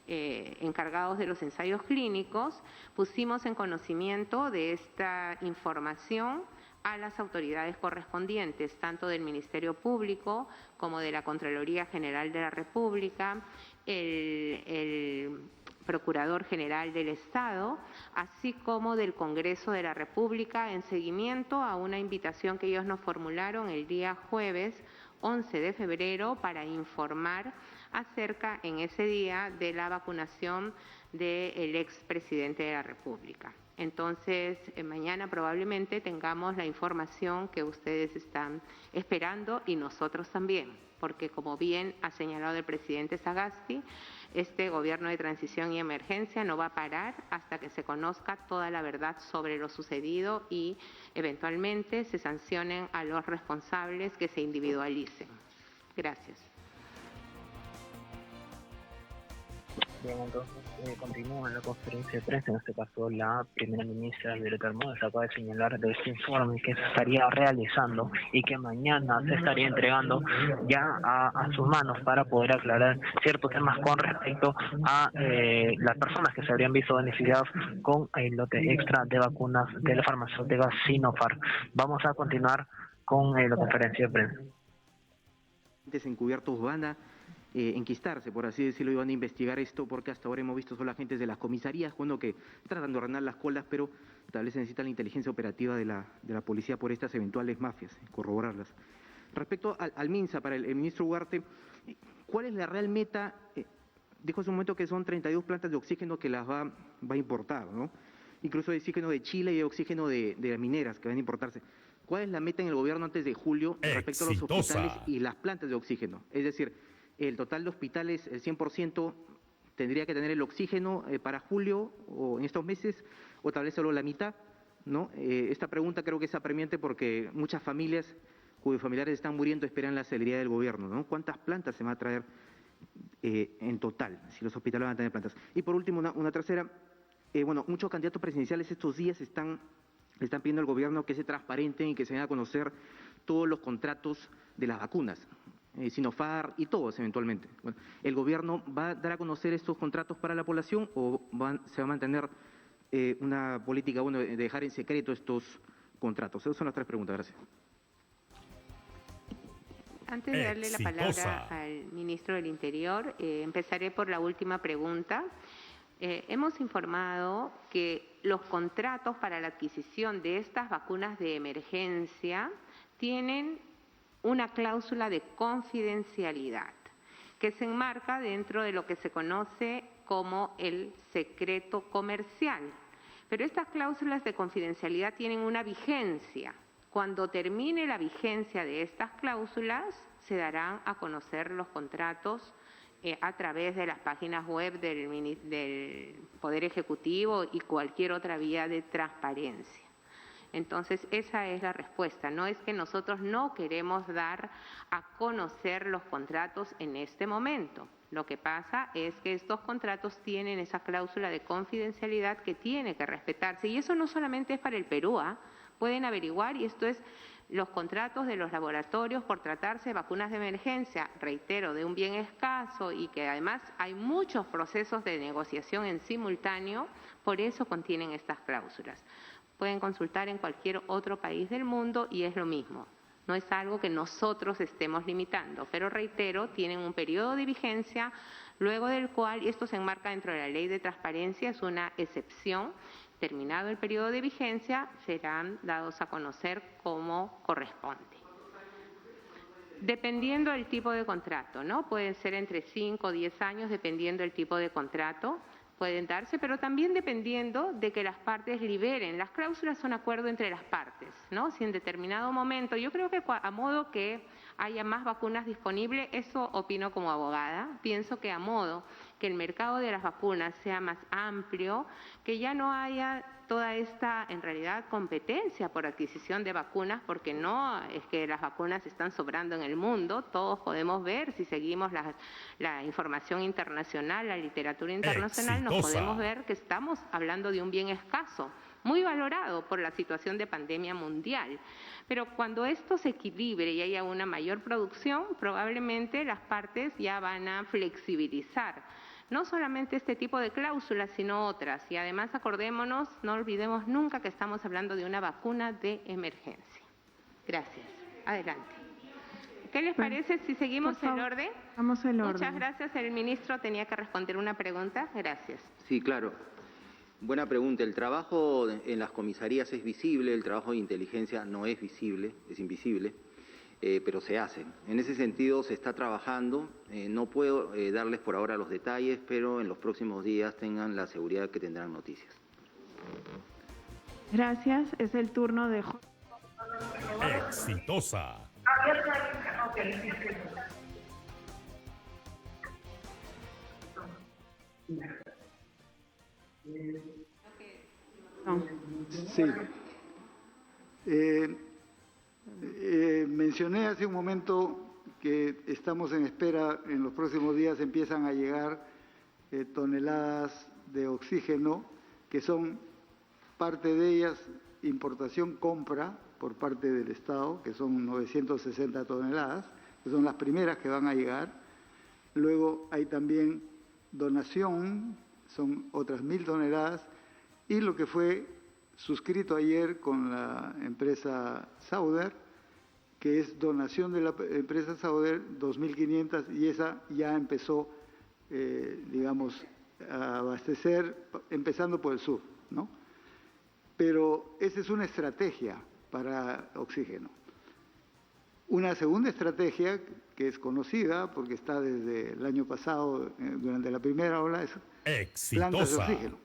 S1: encargados de los ensayos clínicos, pusimos en conocimiento de esta información a las autoridades correspondientes, tanto del Ministerio Público como de la Contraloría General de la República, el Procurador General del Estado, así como del Congreso de la República, en seguimiento a una invitación que ellos nos formularon el día jueves 11 de febrero para informar acerca en ese día de la vacunación del expresidente de la República. Entonces, mañana probablemente tengamos la información que ustedes están esperando y nosotros también, porque como bien ha señalado el presidente Sagasti, este gobierno de transición y emergencia no va a parar hasta que se conozca toda la verdad sobre lo sucedido y eventualmente se sancionen a los responsables, que se individualicen. Gracias.
S6: Bien, entonces continúa en la conferencia de prensa. En este caso, la primera ministra Violeta Bermúdez acaba de señalar de este informe que se estaría realizando y que mañana se estaría entregando ya a sus manos para poder aclarar ciertos temas con respecto a las personas que se habrían visto beneficiadas con el lote extra de vacunas de la farmacéutica Sinopharm. Vamos a continuar con la conferencia de prensa.
S7: Encubiertos van a enquistarse, por así decirlo, y van a investigar esto, porque hasta ahora hemos visto solo agentes de las comisarías, que tratan de ordenar las colas, pero tal vez se necesita la inteligencia operativa de la policía por estas eventuales mafias, corroborarlas. Respecto al MINSA, para el ministro Ugarte, ¿cuál es la real meta? Dijo hace un momento que son 32 plantas de oxígeno que las va a importar, ¿no? Incluso de oxígeno de Chile y de oxígeno de mineras que van a importarse. ¿Cuál es la meta en el gobierno antes de julio respecto a los hospitales y las plantas de oxígeno? Es decir, el total de hospitales, el 100%, tendría que tener el oxígeno para julio o en estos meses, o tal vez solo la mitad, ¿no? Esta pregunta creo que es apremiante porque muchas familias cuyos familiares están muriendo esperan la celeridad del gobierno, ¿no? ¿Cuántas plantas se va a traer en total, si los hospitales van a tener plantas? Y por último, una tercera, muchos candidatos presidenciales estos días le están pidiendo al gobierno que se transparenten y que se den a conocer todos los contratos de las vacunas. Sinopharm y todos eventualmente. Bueno, ¿el gobierno va a dar a conocer estos contratos para la población o se va a mantener una política de dejar en secreto estos contratos? Esas son las tres preguntas. Gracias.
S1: Antes de darle la palabra al ministro del Interior, empezaré por la última pregunta. Hemos informado que los contratos para la adquisición de estas vacunas de emergencia tienen una cláusula de confidencialidad que se enmarca dentro de lo que se conoce como el secreto comercial. Pero estas cláusulas de confidencialidad tienen una vigencia. Cuando termine la vigencia de estas cláusulas, se darán a conocer los contratos a través de las páginas web del Poder Ejecutivo y cualquier otra vía de transparencia. Entonces, esa es la respuesta. No es que nosotros no queremos dar a conocer los contratos en este momento. Lo que pasa es que estos contratos tienen esa cláusula de confidencialidad que tiene que respetarse. Y eso no solamente es para el Perú, pueden averiguar, y esto es los contratos de los laboratorios por tratarse de vacunas de emergencia, reitero, de un bien escaso y que además hay muchos procesos de negociación en simultáneo, por eso contienen estas cláusulas. Pueden consultar en cualquier otro país del mundo y es lo mismo. No es algo que nosotros estemos limitando, pero reitero, tienen un periodo de vigencia, luego del cual, y esto se enmarca dentro de la ley de transparencia, es una excepción. Terminado el periodo de vigencia, serán dados a conocer como corresponde. Dependiendo del tipo de contrato, ¿no? Pueden ser entre 5 o 10 años, dependiendo del tipo de contrato, pueden darse, pero también dependiendo de que las partes liberen. Las cláusulas son acuerdo entre las partes, ¿no? Si en determinado momento, yo creo que a modo que haya más vacunas disponibles, eso opino como abogada, pienso que a modo que el mercado de las vacunas sea más amplio, que ya no haya toda esta, en realidad, competencia por adquisición de vacunas, porque no es que las vacunas están sobrando en el mundo, todos podemos ver, si seguimos la información internacional, la literatura internacional, nos podemos ver que estamos hablando de un bien escaso, muy valorado por la situación de pandemia mundial. Pero cuando esto se equilibre y haya una mayor producción, probablemente las partes ya van a flexibilizar no solamente este tipo de cláusulas, sino otras. Y además acordémonos, no olvidemos nunca que estamos hablando de una vacuna de emergencia. Gracias. Adelante. ¿Qué les parece si seguimos el orden?
S5: Vamos el orden.
S1: Muchas gracias. El ministro tenía que responder una pregunta. Gracias.
S4: Sí, claro. Buena pregunta. El trabajo en las comisarías es visible, el trabajo de inteligencia no es visible, es invisible. Pero se hace. En ese sentido se está trabajando. No puedo darles por ahora los detalles, pero en los próximos días tengan la seguridad que tendrán noticias.
S5: Gracias. Es el turno de Jorge.
S2: Exitosa.
S3: Sí. Mencioné hace un momento que estamos en espera, en los próximos días empiezan a llegar toneladas de oxígeno, que son parte de ellas importación, compra por parte del Estado, que son 960 toneladas, que son las primeras que van a llegar. Luego hay también donación, son otras 1.000 toneladas, y lo que fue suscrito ayer con la empresa Sauder, que es donación de la empresa Sauder, 2.500, y esa ya empezó, digamos, a abastecer, empezando por el sur, ¿no? Pero esa es una estrategia para oxígeno. Una segunda estrategia, que es conocida, porque está desde el año pasado, durante la primera ola, es plantas de oxígeno.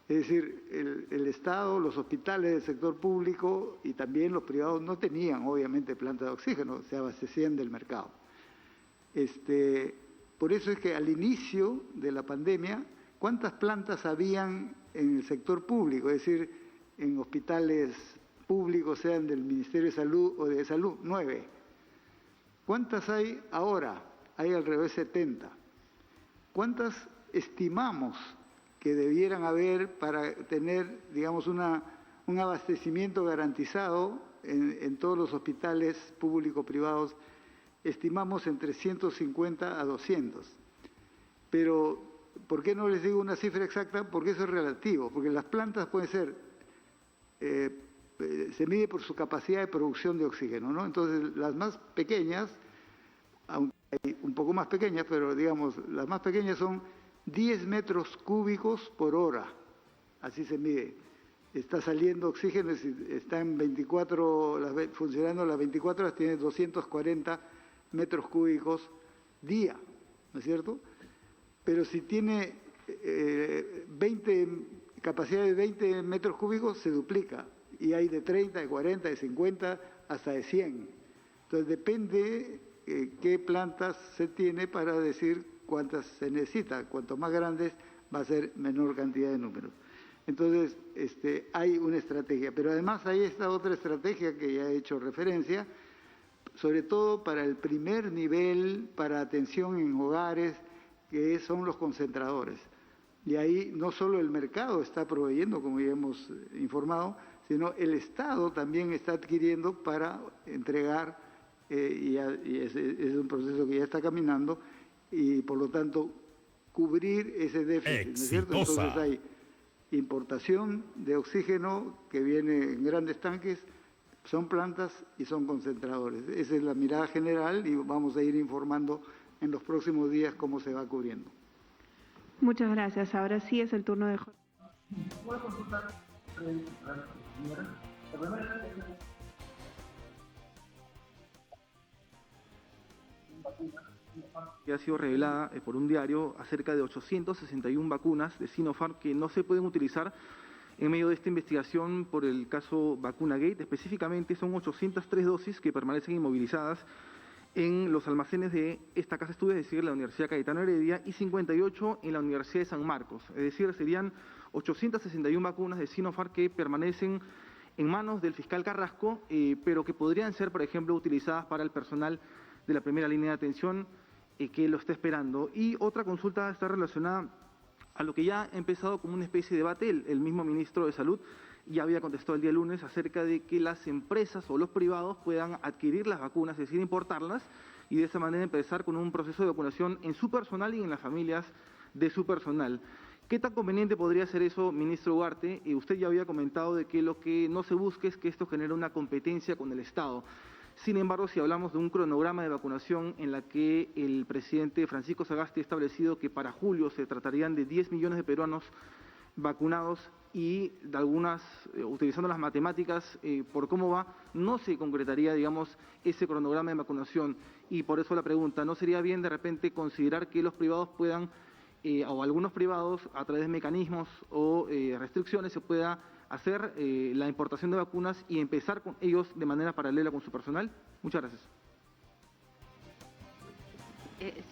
S3: Es decir, el Estado, los hospitales del sector público y también los privados no tenían, obviamente, plantas de oxígeno, se abastecían del mercado. Por eso es que al inicio de la pandemia, ¿cuántas plantas habían en el sector público? Es decir, en hospitales públicos, sean del Ministerio de Salud o de Salud, 9. ¿Cuántas hay ahora? Hay alrededor de 70. ¿Cuántas estimamos que debieran haber para tener, digamos, un abastecimiento garantizado en todos los hospitales público-privados? Estimamos entre 150 a 200. Pero, ¿por qué no les digo una cifra exacta? Porque eso es relativo, porque las plantas pueden ser, se mide por su capacidad de producción de oxígeno, ¿no? Entonces, las más pequeñas, aunque hay un poco más pequeñas, pero digamos, las más pequeñas son 10 metros cúbicos por hora, así se mide. Está saliendo oxígeno, está en 24, funcionando las 24 horas, tiene 240 metros cúbicos día, ¿no es cierto? Pero si tiene capacidad de 20 metros cúbicos, se duplica, y hay de 30, de 40, de 50, hasta de 100. Entonces depende qué plantas se tiene para decir cuántas se necesita. Cuanto más grandes, va a ser menor cantidad de números. Entonces, hay una estrategia. Pero además hay esta otra estrategia que ya he hecho referencia, sobre todo para el primer nivel, para atención en hogares, que son los concentradores. Y ahí no solo el mercado está proveyendo, como ya hemos informado, sino el Estado también está adquiriendo para entregar, y es un proceso que ya está caminando, y por lo tanto cubrir ese déficit, ¿no es cierto? Entonces hay importación de oxígeno que viene en grandes tanques, son plantas y son concentradores. Esa es la mirada general y vamos a ir informando en los próximos días cómo se va cubriendo.
S5: Muchas gracias. Ahora sí es el turno de Jorge.
S8: Que ha sido revelada por un diario acerca de 861 vacunas de Sinopharm que no se pueden utilizar en medio de esta investigación por el caso VacunaGate. Específicamente son 803 dosis que permanecen inmovilizadas en los almacenes de esta casa de estudios, es decir, la Universidad Cayetano Heredia, y 58 en la Universidad de San Marcos. Es decir, serían 861 vacunas de Sinopharm que permanecen en manos del fiscal Carrasco, pero que podrían ser, por ejemplo, utilizadas para el personal de la primera línea de atención que lo está esperando. Y otra consulta está relacionada a lo que ya ha empezado como una especie de debate. El mismo ministro de Salud ya había contestado el día lunes acerca de que las empresas o los privados puedan adquirir las vacunas, es decir, importarlas, y de esa manera empezar con un proceso de vacunación en su personal y en las familias de su personal. ¿Qué tan conveniente podría ser eso, ministro Ugarte? Usted ya había comentado de que lo que no se busca es que esto genere una competencia con el Estado. Sin embargo, si hablamos de un cronograma de vacunación en la que el presidente Francisco Sagasti ha establecido que para julio se tratarían de 10 millones de peruanos vacunados y de algunas, utilizando las matemáticas, por cómo va, no se concretaría, digamos, ese cronograma de vacunación. Y por eso la pregunta, ¿no sería bien de repente considerar que los privados puedan, o algunos privados, a través de mecanismos o restricciones, se pueda hacer la importación de vacunas y empezar con ellos de manera paralela con su personal? Muchas gracias.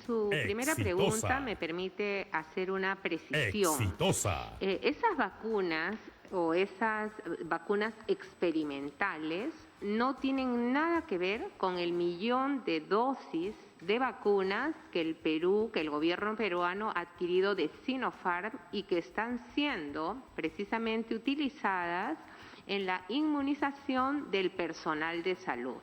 S1: Su primera pregunta me permite hacer una precisión. Esas vacunas o esas vacunas experimentales no tienen nada que ver con el 1.000.000 de dosis de vacunas que el gobierno peruano ha adquirido de Sinopharm y que están siendo precisamente utilizadas en la inmunización del personal de salud.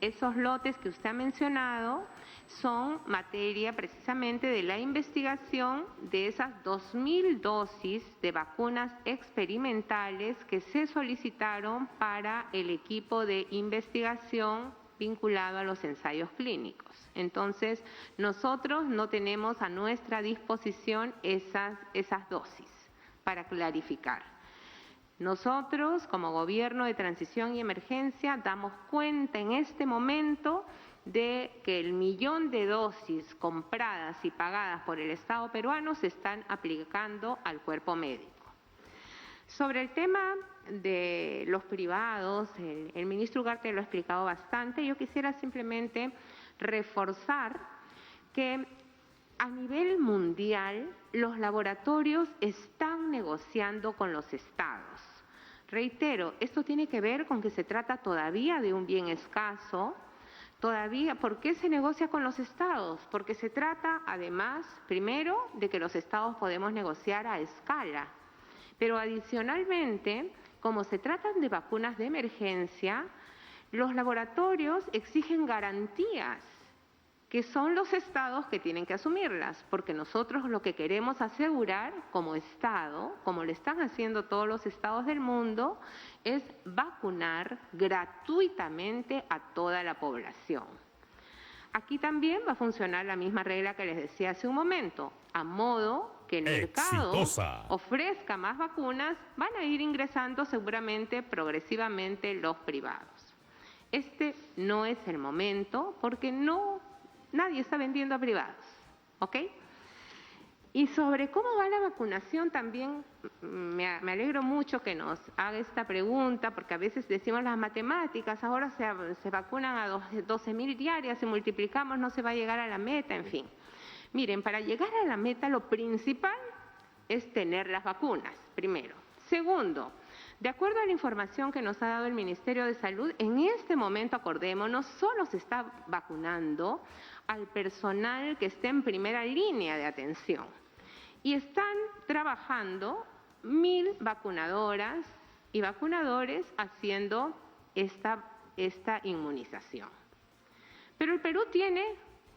S1: Esos lotes que usted ha mencionado son materia precisamente de la investigación de esas 2.000 dosis de vacunas experimentales que se solicitaron para el equipo de investigación vinculado a los ensayos clínicos. Entonces, nosotros no tenemos a nuestra disposición esas dosis, para clarificar. Nosotros, como Gobierno de Transición y Emergencia, damos cuenta en este momento de que el 1.000.000 de dosis compradas y pagadas por el Estado peruano se están aplicando al cuerpo médico. Sobre el tema de los privados, el ministro Ugarte lo ha explicado bastante. Yo quisiera simplemente reforzar que a nivel mundial los laboratorios están negociando con los estados. Reitero, esto tiene que ver con que se trata todavía de un bien escaso. Todavía, ¿por qué se negocia con los estados? Porque se trata, además, primero, de que los estados podemos negociar a escala. Pero adicionalmente, como se tratan de vacunas de emergencia, los laboratorios exigen garantías, que son los estados que tienen que asumirlas, porque nosotros lo que queremos asegurar como Estado, como lo están haciendo todos los estados del mundo, es vacunar gratuitamente a toda la población. Aquí también va a funcionar la misma regla que les decía hace un momento, a modo que el mercado ofrezca más vacunas, van a ir ingresando seguramente progresivamente los privados. Este no es el momento porque nadie está vendiendo a privados, ¿ok? Y sobre cómo va la vacunación también me alegro mucho que nos haga esta pregunta, porque a veces decimos las matemáticas, ahora se vacunan a 12.000 diarias, si multiplicamos no se va a llegar a la meta, en fin. Miren, para llegar a la meta lo principal es tener las vacunas, primero. Segundo, de acuerdo a la información que nos ha dado el Ministerio de Salud, en este momento, acordémonos, solo se está vacunando al personal que esté en primera línea de atención. Y están trabajando 1.000 vacunadoras y vacunadores haciendo esta inmunización. Pero el Perú tiene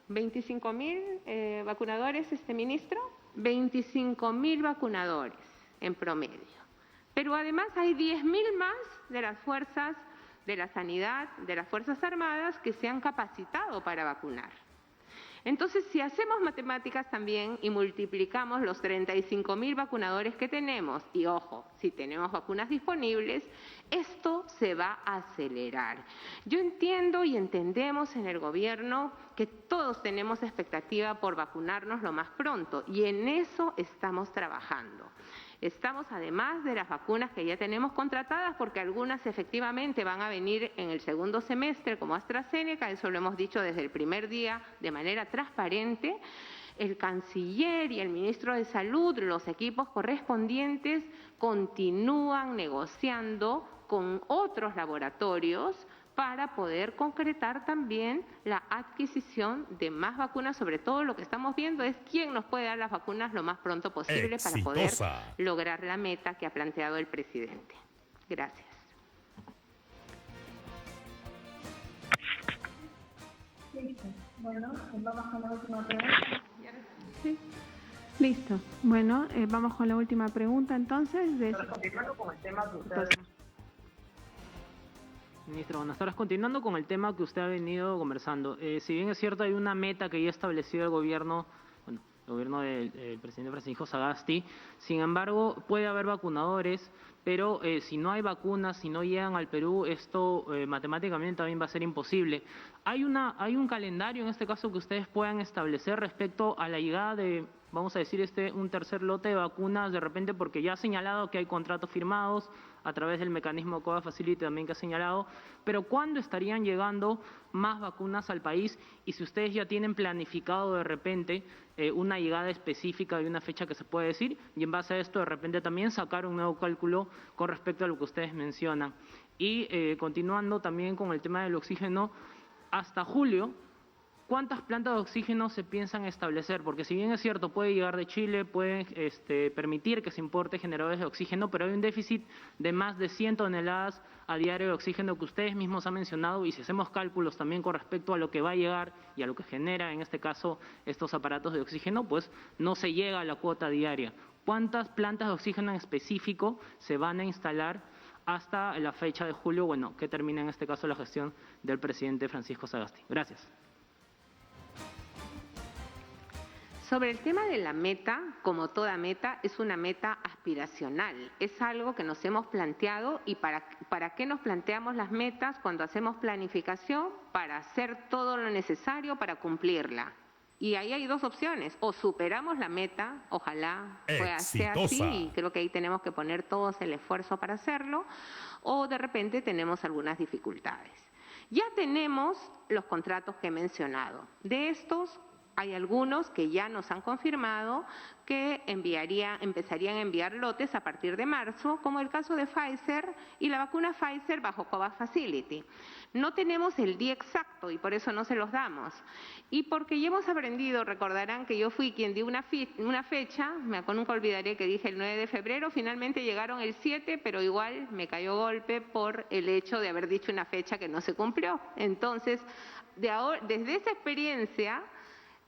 S1: 25.000 vacunadores, ministro, 25.000 vacunadores en promedio. Pero además hay 10.000 más de las fuerzas de la sanidad, de las Fuerzas Armadas, que se han capacitado para vacunar. Entonces, si hacemos matemáticas también y multiplicamos los 35.000 vacunadores que tenemos, y ojo, si tenemos vacunas disponibles, esto se va a acelerar. Yo entiendo y entendemos en el gobierno que todos tenemos expectativa por vacunarnos lo más pronto, y en eso estamos trabajando. Estamos, además de las vacunas que ya tenemos contratadas, porque algunas efectivamente van a venir en el segundo semestre, como AstraZeneca, eso lo hemos dicho desde el primer día de manera transparente. El canciller y el ministro de Salud, los equipos correspondientes, continúan negociando con otros laboratorios para poder concretar también la adquisición de más vacunas. Sobre todo lo que estamos viendo es quién nos puede dar las vacunas lo más pronto posible para poder lograr la meta que ha planteado el presidente. Gracias.
S5: Listo. Bueno, vamos con la última pregunta. Sí. Listo. Bueno, vamos con la última pregunta entonces.
S6: Continuando con el tema que usted... Ministro, buenas tardes. Continuando con el tema que usted ha venido conversando, si bien es cierto hay una meta que ya estableció el gobierno, el gobierno del presidente Francisco Sagasti, sin embargo puede haber vacunadores, pero si no hay vacunas, si no llegan al Perú, esto matemáticamente también va a ser imposible. ¿Hay un calendario en este caso que ustedes puedan establecer respecto a la llegada de, vamos a decir, un tercer lote de vacunas de repente, porque ya ha señalado que hay contratos firmados a través del mecanismo COVAX Facility también que ha señalado, pero ¿cuándo estarían llegando más vacunas al país? Y si ustedes ya tienen planificado de repente una llegada específica de una fecha que se puede decir, y en base a esto de repente también sacar un nuevo cálculo con respecto a lo que ustedes mencionan. Y continuando también con el tema del oxígeno, hasta julio, ¿cuántas plantas de oxígeno se piensan establecer? Porque si bien es cierto, puede llegar de Chile, puede permitir que se importe generadores de oxígeno, pero hay un déficit de más de 100 toneladas a diario de oxígeno que ustedes mismos han mencionado, y si hacemos cálculos también con respecto a lo que va a llegar y a lo que genera, en este caso, estos aparatos de oxígeno, pues no se llega a la cuota diaria. ¿Cuántas plantas de oxígeno en específico se van a instalar hasta la fecha de julio, bueno, que termina en este caso la gestión del presidente Francisco Sagasti? Gracias.
S1: Sobre el tema de la meta, como toda meta, es una meta aspiracional. Es algo que nos hemos planteado. ¿Y para qué nos planteamos las metas cuando hacemos planificación? Para hacer todo lo necesario para cumplirla. Y ahí hay dos opciones: o superamos la meta, ojalá sea así, y creo que ahí tenemos que poner todos el esfuerzo para hacerlo, o de repente tenemos algunas dificultades. Ya tenemos los contratos que he mencionado. De estos, hay algunos que ya nos han confirmado que empezarían a enviar lotes a partir de marzo, como el caso de Pfizer y la vacuna Pfizer bajo COVAX Facility. No tenemos el día exacto y por eso no se los damos. Y porque ya hemos aprendido, recordarán que yo fui quien dio una fecha, nunca olvidaré que dije el 9 de febrero, finalmente llegaron el 7, pero igual me cayó golpe por el hecho de haber dicho una fecha que no se cumplió. Entonces, desde esa experiencia...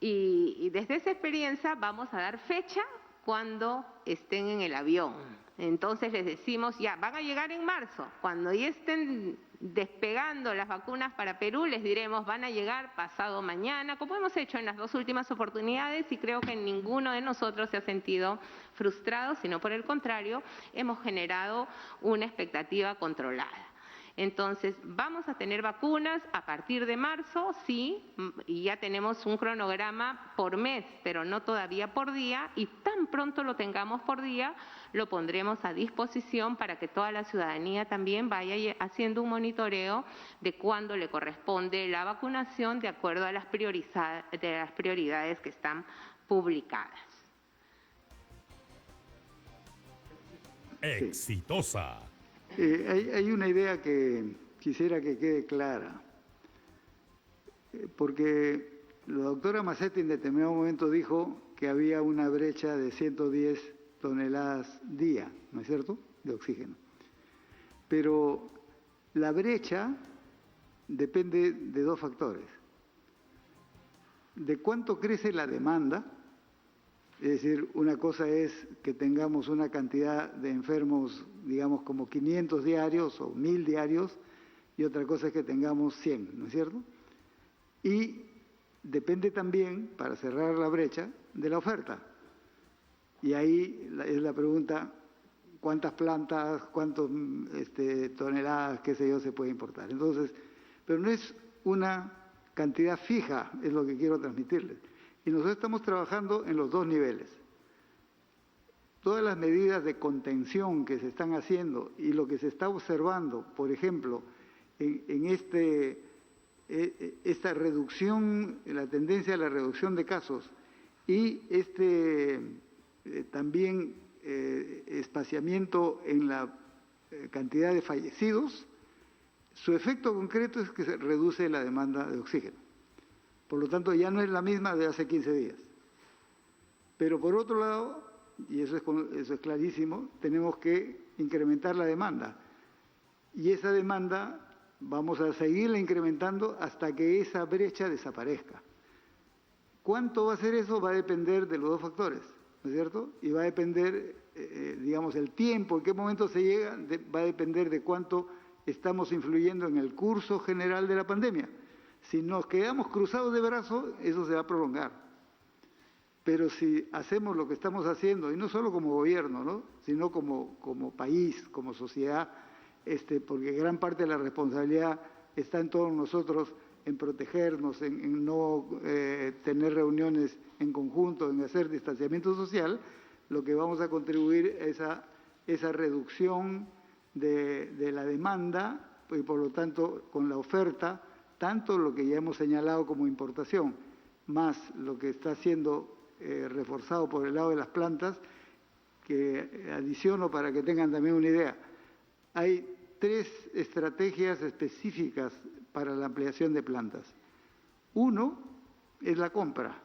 S1: Y desde esa experiencia vamos a dar fecha cuando estén en el avión. Entonces les decimos, ya, van a llegar en marzo. Cuando ya estén despegando las vacunas para Perú, les diremos, van a llegar pasado mañana, como hemos hecho en las dos últimas oportunidades, y creo que ninguno de nosotros se ha sentido frustrado, sino por el contrario, hemos generado una expectativa controlada. Entonces, vamos a tener vacunas a partir de marzo, sí, y ya tenemos un cronograma por mes, pero no todavía por día, y tan pronto lo tengamos por día, lo pondremos a disposición para que toda la ciudadanía también vaya haciendo un monitoreo de cuándo le corresponde la vacunación de acuerdo a las prioridades que están publicadas.
S2: Exitosa.
S3: Hay una idea que quisiera que quede clara, porque la doctora Mazzetti en determinado momento dijo que había una brecha de 110 toneladas día, ¿no es cierto?, de oxígeno. Pero la brecha depende de dos factores: de cuánto crece la demanda, es decir, una cosa es que tengamos una cantidad de enfermos, digamos, como 500 diarios o 1000 diarios, y otra cosa es que tengamos 100, ¿no es cierto? Y depende también, para cerrar la brecha, de la oferta. Y ahí es la pregunta: ¿cuántas plantas, cuántas toneladas, qué sé yo, se puede importar? Entonces, pero no es una cantidad fija, es lo que quiero transmitirles. Y nosotros estamos trabajando en los dos niveles. Todas las medidas de contención que se están haciendo y lo que se está observando, por ejemplo, en esta reducción, la tendencia a la reducción de casos y también espaciamiento en la cantidad de fallecidos, su efecto concreto es que se reduce la demanda de oxígeno. Por lo tanto, ya no es la misma de hace 15 días. Pero por otro lado, y eso es clarísimo, tenemos que incrementar la demanda. Y esa demanda vamos a seguirla incrementando hasta que esa brecha desaparezca. ¿Cuánto va a ser eso? Va a depender de los dos factores, ¿no es cierto? Y va a depender, digamos, el tiempo, en qué momento se llega, va a depender de cuánto estamos influyendo en el curso general de la pandemia. Si nos quedamos cruzados de brazos, eso se va a prolongar. Pero si hacemos lo que estamos haciendo, y no solo como gobierno, ¿no?, sino como país, como sociedad, porque gran parte de la responsabilidad está en todos nosotros, en protegernos, en no tener reuniones en conjunto, en hacer distanciamiento social, lo que vamos a contribuir es a esa reducción de la demanda y por lo tanto con la oferta, tanto lo que ya hemos señalado como importación, más lo que está siendo reforzado por el lado de las plantas, que adiciono para que tengan también una idea. Hay 3 estrategias específicas para la ampliación de plantas. Uno es la compra.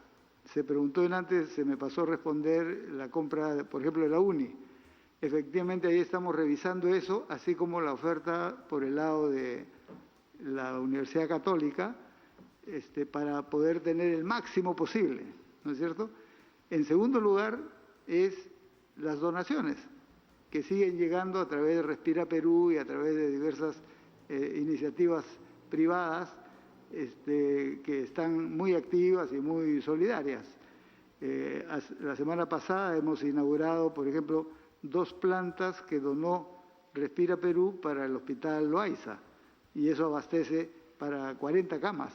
S3: Se preguntó antes, se me pasó a responder la compra, por ejemplo, de la UNI. Efectivamente, ahí estamos revisando eso, así como la oferta por el lado de la Universidad Católica, para poder tener el máximo posible, ¿no es cierto? En segundo lugar, es las donaciones, que siguen llegando a través de Respira Perú y a través de diversas iniciativas privadas que están muy activas y muy solidarias. La semana pasada hemos inaugurado, por ejemplo, 2 plantas que donó Respira Perú para el Hospital Loaiza, y eso abastece para 40 camas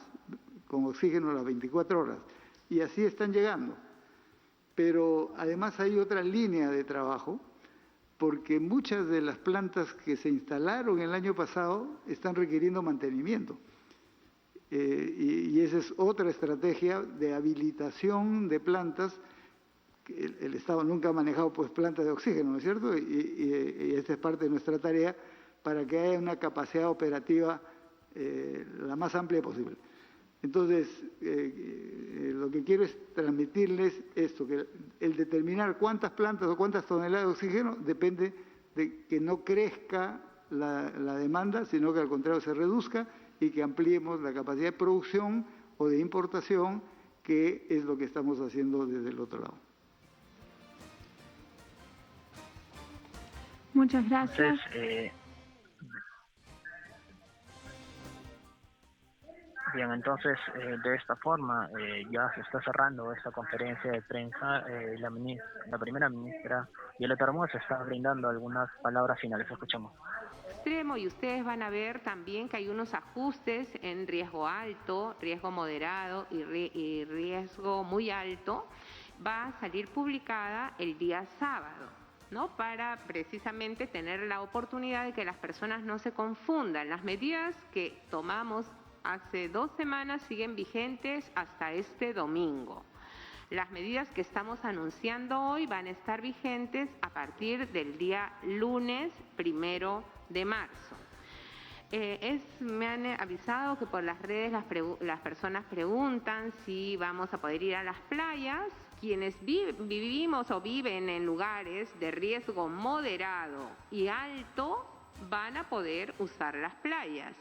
S3: con oxígeno a las 24 horas. Y así están llegando. Pero además hay otra línea de trabajo, porque muchas de las plantas que se instalaron el año pasado están requiriendo mantenimiento. Y esa es otra estrategia de habilitación de plantas. El Estado nunca ha manejado pues plantas de oxígeno, ¿no es cierto? Y esta es parte de nuestra tarea para que haya una capacidad operativa la más amplia posible. Entonces, lo que quiero es transmitirles esto, que el determinar cuántas plantas o cuántas toneladas de oxígeno depende de que no crezca la demanda, sino que al contrario se reduzca y que ampliemos la capacidad de producción o de importación, que es lo que estamos haciendo desde el otro lado.
S5: Muchas gracias.
S6: Bien, entonces, de esta forma, ya se está cerrando esta conferencia de prensa. La primera ministra, Violeta Hermosa, está brindando algunas palabras finales. Escuchamos.
S1: Extremo, y ustedes van a ver también que hay unos ajustes en riesgo alto, riesgo moderado y riesgo muy alto. Va a salir publicada el día sábado, ¿no?, para precisamente tener la oportunidad de que las personas no se confundan. Las medidas que tomamos hace 2 semanas siguen vigentes hasta este domingo. Las medidas que estamos anunciando hoy van a estar vigentes a partir del día lunes 1 de marzo. Me han avisado que por las redes las personas preguntan si vamos a poder ir a las playas. Quienes vivimos o viven en lugares de riesgo moderado y alto van a poder usar las playas,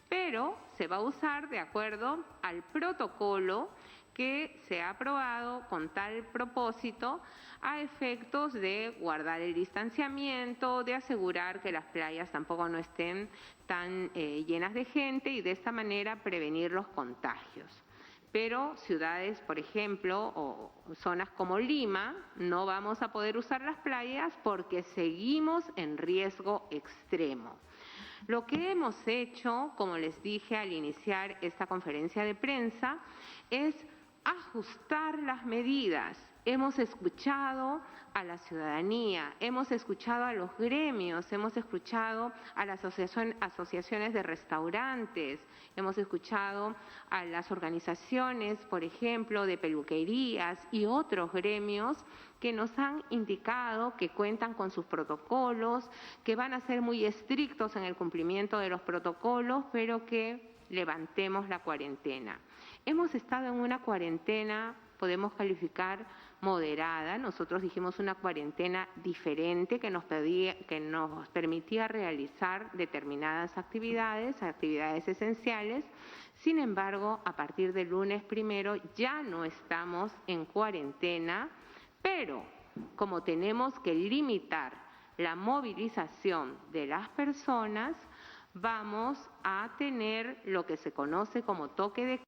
S1: pero se va a usar de acuerdo al protocolo que se ha aprobado con tal propósito a efectos de guardar el distanciamiento, de asegurar que las playas tampoco no estén tan llenas de gente y de esta manera prevenir los contagios. Pero ciudades, por ejemplo, o zonas como Lima, no vamos a poder usar las playas porque seguimos en riesgo extremo. Lo que hemos hecho, como les dije al iniciar esta conferencia de prensa, es ajustar las medidas. Hemos escuchado a la ciudadanía, hemos escuchado a los gremios, hemos escuchado a las asociaciones de restaurantes, hemos escuchado a las organizaciones, por ejemplo, de peluquerías y otros gremios que nos han indicado que cuentan con sus protocolos, que van a ser muy estrictos en el cumplimiento de los protocolos, pero que levantemos la cuarentena. Hemos estado en una cuarentena, podemos calificar moderada. Nosotros dijimos una cuarentena diferente que nos permitía realizar determinadas actividades esenciales. Sin embargo, a partir del lunes 1 ya no estamos en cuarentena, pero como tenemos que limitar la movilización de las personas, vamos a tener lo que se conoce como toque de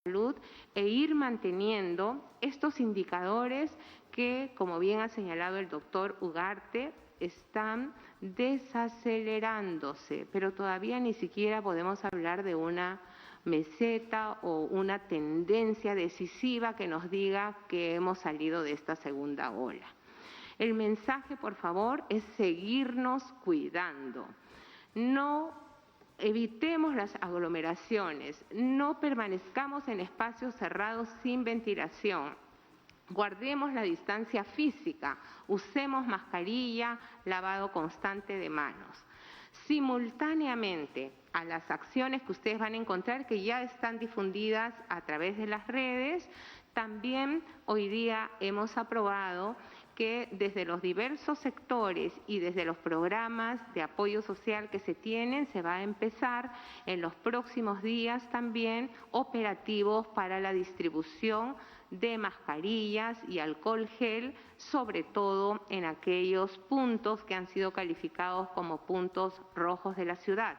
S1: salud e ir manteniendo estos indicadores que, como bien ha señalado el doctor Ugarte, están desacelerándose, pero todavía ni siquiera podemos hablar de una meseta o una tendencia decisiva que nos diga que hemos salido de esta segunda ola. El mensaje, por favor, es seguirnos cuidando. Evitemos las aglomeraciones, no permanezcamos en espacios cerrados sin ventilación, guardemos la distancia física, usemos mascarilla, lavado constante de manos. Simultáneamente a las acciones que ustedes van a encontrar que ya están difundidas a través de las redes, también hoy día hemos aprobado que desde los diversos sectores y desde los programas de apoyo social que se tienen, se va a empezar en los próximos días también operativos para la distribución de mascarillas y alcohol gel, sobre todo en aquellos puntos que han sido calificados como puntos rojos de la ciudad.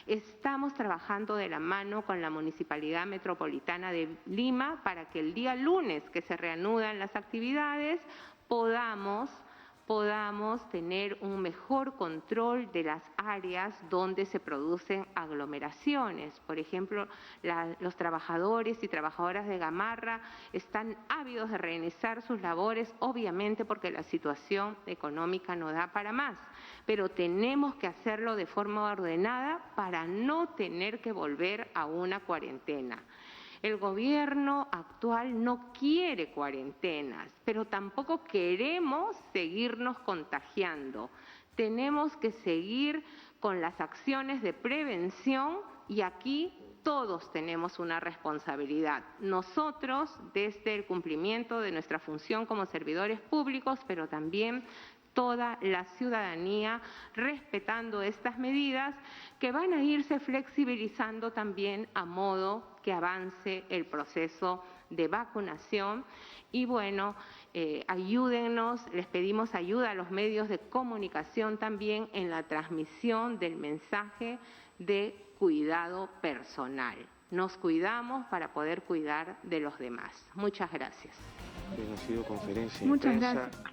S1: Estamos trabajando de la mano con la Municipalidad Metropolitana de Lima para que el día lunes que se reanudan las actividades podamos tener un mejor control de las áreas donde se producen aglomeraciones. Por ejemplo, los trabajadores y trabajadoras de Gamarra están ávidos de reiniciar sus labores, obviamente porque la situación económica no da para más, pero tenemos que hacerlo de forma ordenada para no tener que volver a una cuarentena. El gobierno actual no quiere cuarentenas, pero tampoco queremos seguirnos contagiando. Tenemos que seguir con las acciones de prevención y aquí todos tenemos una responsabilidad. Nosotros, desde el cumplimiento de nuestra función como servidores públicos, pero también toda la ciudadanía respetando estas medidas que van a irse flexibilizando también a modo que avance el proceso de vacunación. Y bueno, ayúdennos, les pedimos ayuda a los medios de comunicación también en la transmisión del mensaje de cuidado personal. Nos cuidamos para poder cuidar de los demás. Muchas gracias.
S7: Ha sido conferencia de
S5: Muchas
S7: prensa.
S5: gracias.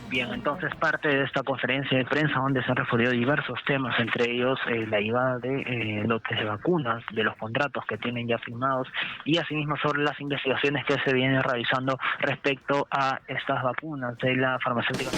S6: Bien, entonces parte de esta conferencia de prensa donde se han referido diversos temas, entre ellos la llegada de lotes de vacunas, de los contratos que tienen ya firmados y asimismo sobre las investigaciones que se vienen realizando respecto a estas vacunas de la farmacéutica.